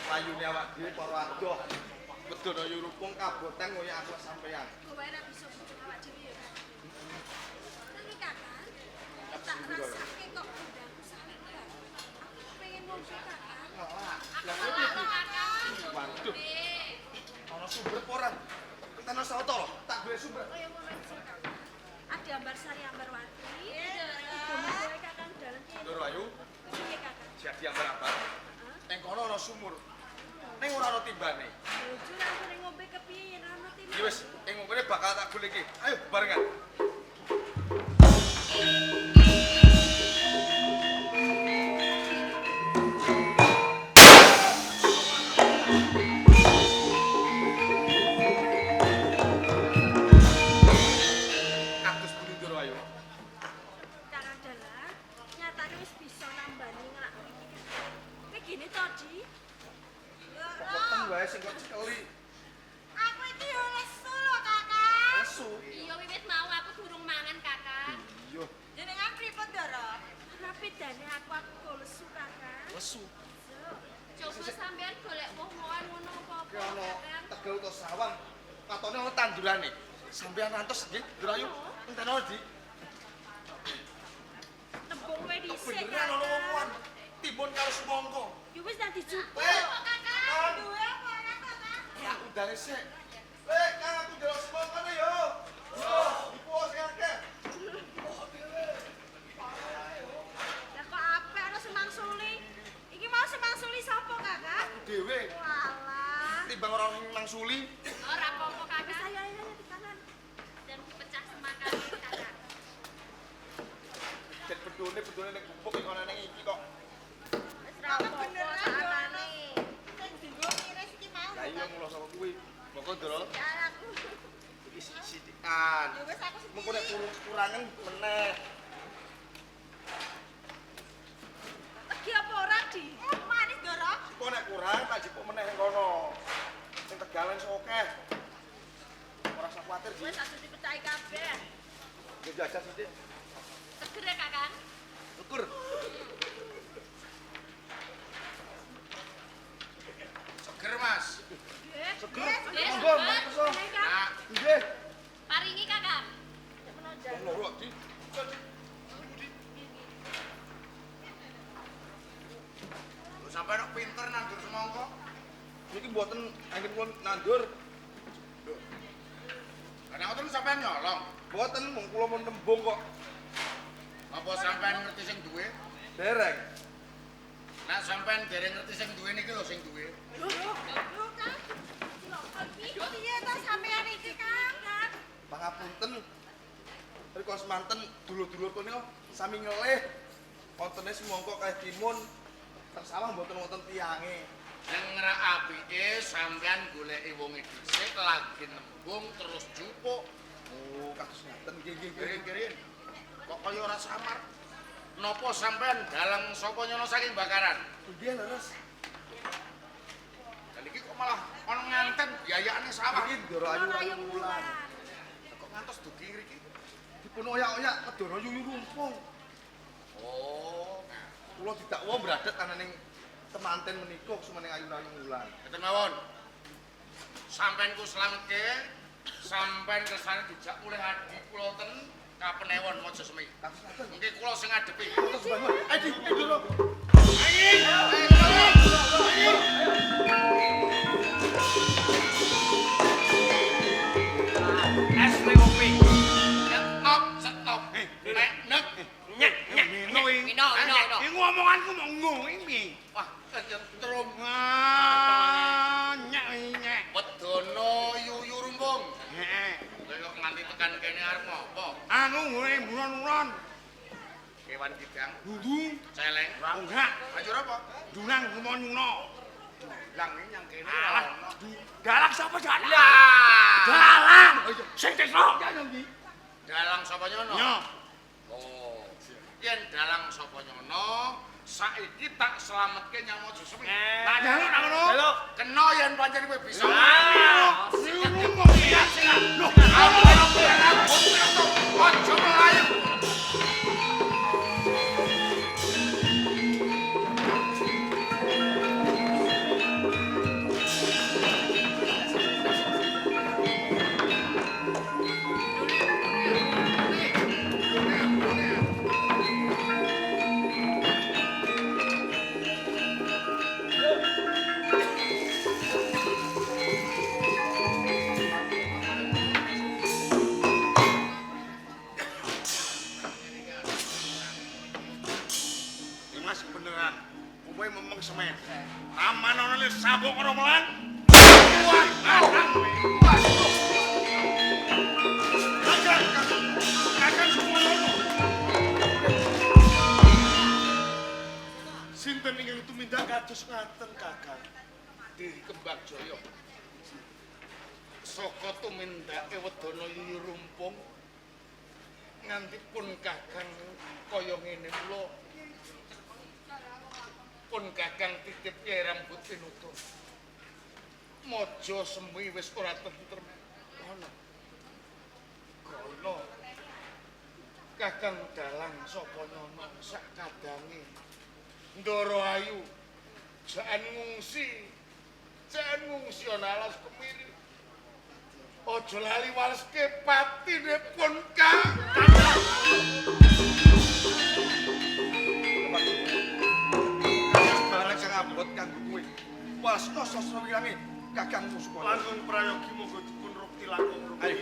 Layune awak dhewe para adoh. Wedono yuyu rumpung kabotan kaya aku sampeyan. Kowe ora bisa bujuk awak dhewe ya. Nanging Kakang, tak rasake kok bundaku sampeyan. Aku pengen ngombe Kakang. Lah kowe diambar-ambar. Ning kono ana sumur. Ning ora ana timbane. Jujur aku ning ngombe kepiye yen ana tim. Ya wis, ing ngene bakal tak goleki. Ayo barengan. Kados pundur ayo. Kang adalah nyatane wis bisa nambani ngelak. Kayak gini to, Di. Pokoknya wae sing kok cekeli. Aku iki yo lesu lho, Kakak. Lesu. Iya wiwit mau aku durung mangan, Kakak. Iya, Jenengan pripun, Doro? Tapi dane aku kok lesu, Kakak. lesu. Coba sampean golek woh-wohan ngono apa-apa, Ki ana Kakak. tegel utawa sawang. Katone ana tandurane. Sampeyan rantos nggih, Dur ayu. Enten ora, Di? Tembung wae dhisik, Beneran ana womongan. Timun karo semangka. Yo wis nanti jupuk. Eh, Kakak. Duwe apa ora, Kakak? Tak undang sik. Kang aku ndelok semangkane yo. Yo, iku sing akeh. Lah kok apik ana semang suli? Iki mau semang suli sapa, Kakak? Aku dhewe Walah. timbang ora mangsuli. Ora apa-apa, Kakak. Ayo di kanan. Dan pecah semakane, Kakak. Jet bedone ning gubuk ing ana ning iki kok. Wis ra apa-apa sakane. Sing dienggo ngiris iki mau. Lah iya mulo saka kuwi. Moko Ndoro, Aku. iki sithik-sithikan. Ya wis aku Mengko nek kurangen meneh. Lagi apa ora, Di? Manis, Doro. Kok nek kurang tak jipuk meneh ning kono. Sing tegalan sok akeh. Ora usah kuwatir, Ji. Wis aja dipecahi kabeh. Yo jajal sithik. Seger ya, Kakak? Syukur. Seger, Mas. Seger. Yes, Monggo, monggo. Nah, Nggih. Paringi, Kakak. Wong loro, Di. kok sampe nek pinter nandur semangka. Niki mboten anggen kula nandur. Lah nek ngoten sampean nyolong. Mboten mung kula mun nembung kok. Apa sampean ngerti sing duwe? Dereng. Nek sampean dereng ngerti sing duwe niki lho sing duwe. Loh, Kang. Piye to sampean iki, Kang? Pangapunten. Tapi kok semanten dulur-dulur kene kok sami ngelih. Wontene semangka kalih timun. Tersawah mboten wonten tiyange. Ning ngerak apike sampean goleki wonge dhisik lagi nembung terus jupuk. Oh, kados ngaten nggih nggih nggih. Kirin-kirin. Kok kaya ora samar. Napa sampean dalang sapa nyono saking bakaran? Nggih leres. Lah iki kok malah ana nganten biayane sawah. Iki Ndoro Ayu Ayo wulan. Kok ngantos dugi ngriki? Dipun oyak-oyak Ndoro Yuyu rumpung. Oh, Kula didakwa bradet ana ning temanten menika sumening ayu-ayu wulan. ngeten mawon. Sampeyan ku slametke, sampeyan kersane dijak mulih adi kula ten kapenewon Mojo Semi. Kados ngaten. Nggih kula sing ngadepi. Terus bangun. Di Ndoro. Es kopi. Stop, stop. Nek nek nyek nyek Mino iki. Mino. Iki ngomonganku mau ngono iki. Wah, kentrum. Nyek nyek. Wedono yuyu rumpung. Heeh. Kowe kok nganti tekan kene arep ngopo? Anu ngene buron-buron. Kewan kidang, Dundu. celeng. Ora enggak. Ajur apa? Dunang kumo nyuno. Lang iki nyang kene. Alah. Galak sapa jan? Lah. Dalang. Sing tekno. Dalang sapa nyono? Yo. Oh. Yen dalang sapa nyono, saiki tak slametke Nyang Mojo Semi. Tak jaluk nang ngono. Jaluk. Kena yen pancen kowe bisa. Ngomong ya sing. Loh, Ojo melayu. kowe memeng semen. Aman ana le sabuk karo melang. Wah, kadang kowe. Kakang Sumoyono. Sinten ingkang tumindak kados ngaten, Kakang? Di Kembang Jaya. Saka tumindake Wedana Yuyu Rumpung nganti pun Kakang kaya ngene kula. Pun Kakang titip Kyai Rambut Pinutur. Mojo semi wis ora tentrem. Ono. Kono. Kakang dalang sapa nyono sak kadange. Ndoro ayu. Jan ngungsi ana alas kemiri. Aja lali waleske patinipun Kakang. Barang sing abot kanggo kowe. Wasna sastra wilange Kakang Sumoyono. Langkung prayogi monggo dipun rukti langkung rukti.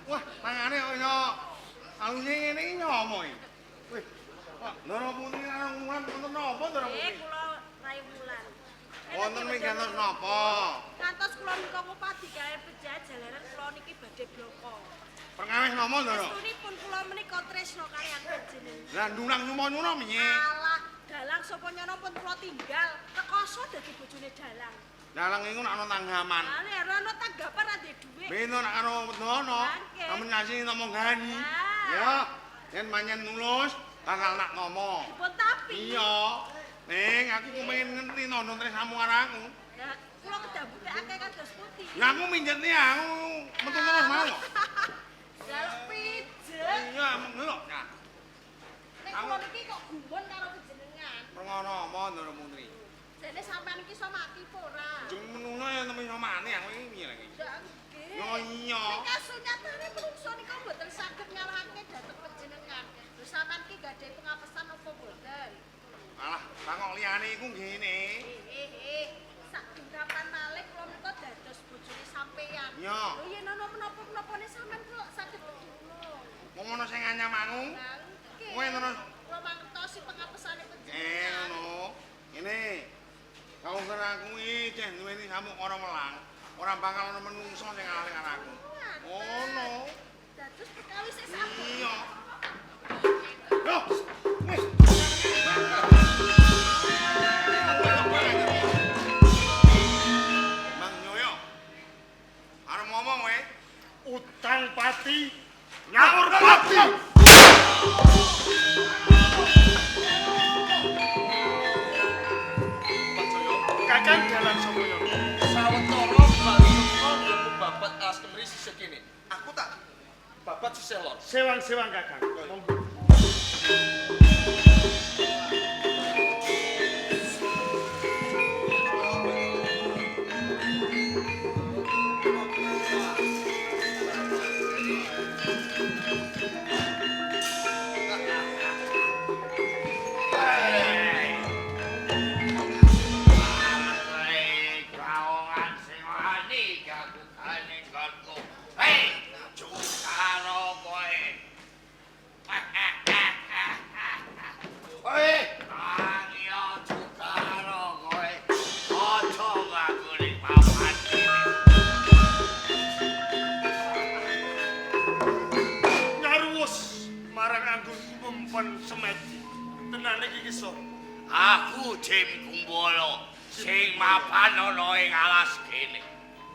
Wah, mangane kaya alune ngene iki nyomo iki. Wih. Ndara putri karo Wulan wonten napa Ndara putri? Kula Rai Wulan. Wonten minggantos napa? Kantos kula nika ngupadi gawe penjahat jalaran kula niki badhe bloko. Perkawis napa Ndara? Estunipun kula menika tresna kaliyan panjenengan. Lah ndunang nyumo-nyumo menye. Alah, dalang sapa nyono pun kula tinggal, rekoso dadi bojone dalang. Dalang iku nek ana tanggaman. Lah nek ana tanggapan ra ndek dhuwit. Beno nek karo Wedana, amen ngasih ngomong gani. Ya, yen manyen nulus bakal nak ngomong. Dipun tapi. Iya. Ning aku kepengin ngerti nono tresamu karo aku. Lah kula kedambuke akeh kados putih. Lah aku minjete aku metu terus mau. Lah pijet. Iya, ngono. Nah, Nek kula niki kok gumun karo panjenengan. ngono apa Ndara Putri? Dene sampean iki iso mati apa ora? Jeng menungso ya temen nyomane aku iki piye lagi? Ya nggih. Yo iya. Nek kasunyatane menungso nika mboten saged ngalahake dhateng panjenengan. Lho sampean iki gadhe pengapesan apa mboten? Alah, kok liyane iku ngene. Sak dingkapan malih kula menika dados bojone sampean. Iya. Lho yen ana menapa-menapane sampean kula saged ditulung. Wong ana sing anyamangu. Lah nggih. Kowe terus kula mangertosi pengapesane panjenengan. ngono. Ngene. Kau kira aku iki ceh duweni samuk ora melang. Ora bakal ana menungso sing ngalih karo aku. Ngono. Dados perkawis sik sampun. Iya. Loh, wis. Mang Nyoyo. Arep ngomong kowe? Utang pati, nyaur pati. Kakang dalang Sumoyono. Sawetara balungka mlebu babat alas kemri sisih kene. Aku tak babat sisih lor. Sewang-sewang Kakang. Monggo. Semedi tenan iki kisah. Aku Jim Gumbolo sing mapan ana ing alas kene.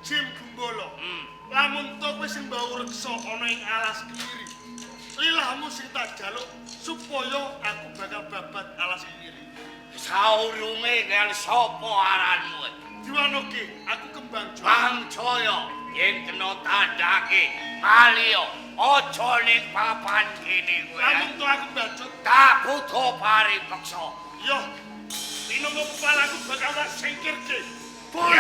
Jim Gumbolo. Lamun to kowe sing mbau reksa ana ing alas kemiri. Lilahmu sing tak jaluk supaya aku bakal babat alas kemiri. Saurunge kang sapa aranmu? Diwanoke aku Kembang Jaya. Bang Jaya yen kena tandake Malio aja ning papan kene kowe. Lamun to aku bacut. Tak butuh paripeksa. Yo. Tinunggu kepalaku bakal tak singkirke. Bos.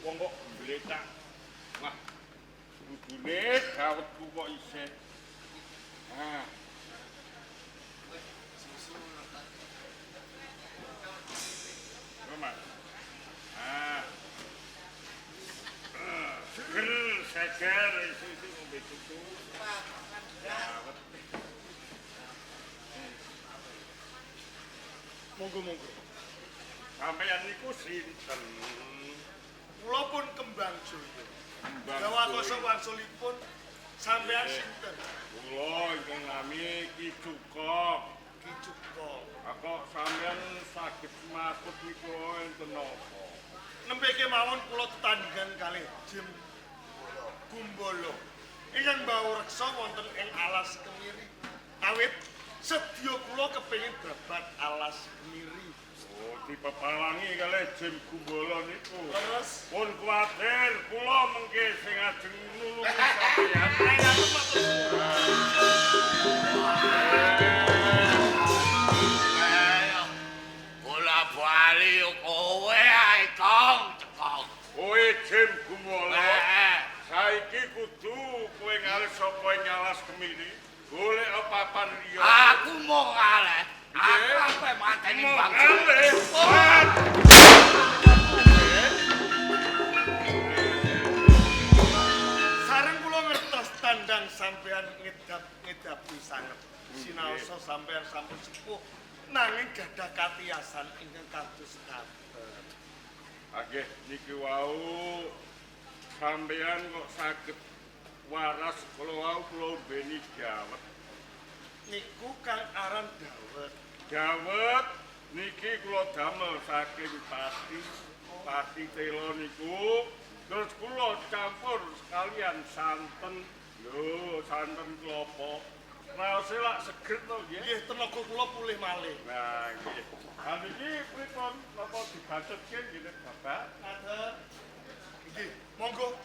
wong kok mbletak. Wah, kudune dawetku kok isih. Nah. Mas. Ah. Seger isi ngombe susu. Dawet. Monggo-monggo. Sampeyan niku sinten? Kula pun Kembang Jaya. Jawa Koso wangsulipun sampeyan sinten? Kula ingkang nami Ki Cukup. Ki Cukup. Kok sampeyan saged makut niku enten napa? Nembe kemawon kula tetandhingan kalih Jim Gumbala. Ingkang mbau reksa wonten ing Alas Kemiri. Awit sedya kula kepengin babat Alas Kemiri. Oh, dipepalangi kalih Jim Gumbala niku. Leres. Pun kuwatir kula mengke sing ajeng nulungi sampeyan. Bola bali kowe ae kong cekong. Kowe Jim Gumbala. Saiki kudu kowe ngalih sapa ing Alas Kemiri. Golek papan liya. Aku mau ngaleh. Aku ape mateni bang. Sareng kula ngertos tandang sampeyan ngedapi sanget. Sinaosa sampeyan sampun sepuh nanging gadah katiasan ingkang kados katen. Nggih niki wau sampeyan kok saged waras kula wau kula beni dawet. Niku kang aran dawet. Dawet niki kula damel saking pati telo niku terus kula campur sekalian santen. Lho, santen klopo. Raose lak seger to nggih. Nggih tenaga kula pulih malih. Nah, nggih. Ha niki pripun napa dibatetke nggih Bapak? Ngaten. Nggih, monggo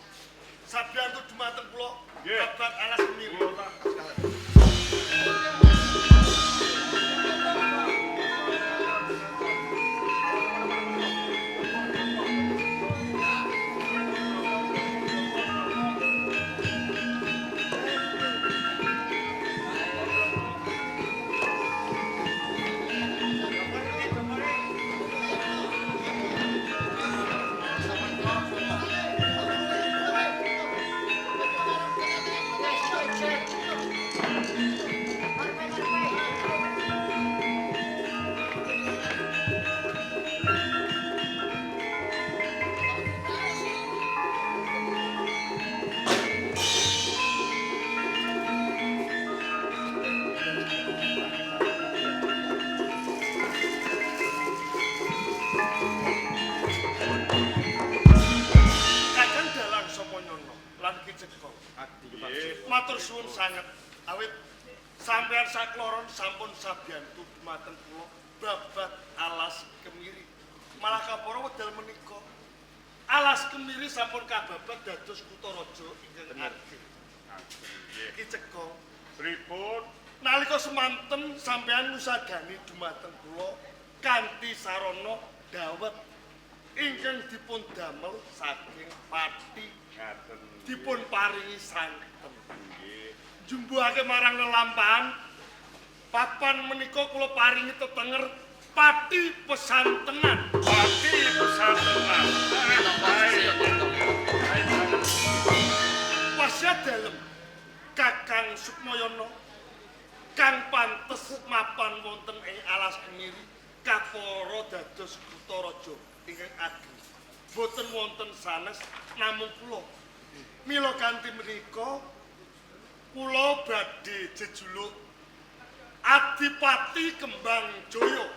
sabyantu dumateng kula Nggih. babat Alas Kemiri. Kula tak Kakang dalang sapa nyono lan Ki Cekong. Matur suwun sanget awit sampeyan sakloron sampun sabyantu dumateng kula babat Alas Kemiri. Malah kapara wedal menika Alas Kemiri sampun kababat dados Kutaraja ingkang ageng. Ki Cekong, pripun? nalika semanten sampeyan ngusadani dumateng kula kanthi sarana dawet ingkang dipun damel saking pati Ngaten. dipun paringi santen. Nggih. Jumbuhake marang lelampahan papan menika kula paringi tetenger pati pesantenan. Pati pesantenan. Wasiat dalem Kakang Sukmayana kang pantes mapan wonten ing Alas Kemiri kapara dados Kutaraja ingkang ageng. Boten wonten sanes namung kula. Mila kanthi menika kula badhe jejuluk Adipati Kembang Jaya.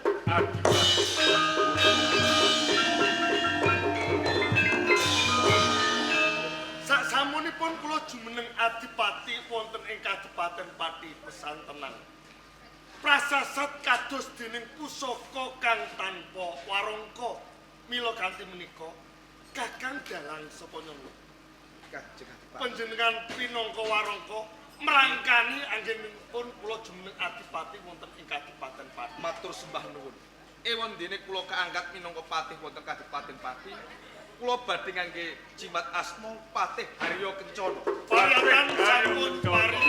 Saksamunipun kula jumeneng adipati wonten ing Kadipaten Pati Pesantenan. Prasasat kados dening pusaka kang tanpa warangka. Mila kanthi menika Kakang dalang sapa nyono? Panjenengan pinangka warangka mrangkani anggenipun kula jumeneng adipati wonten ing Kadipaten Pati. Matur sembah nuwun. Ewon dene kula kaangkat minangka patih wonten Kadipaten Pati. kula badhe ngangge jimat asma Patih Haryo Kencana. Panjenengan sampun paring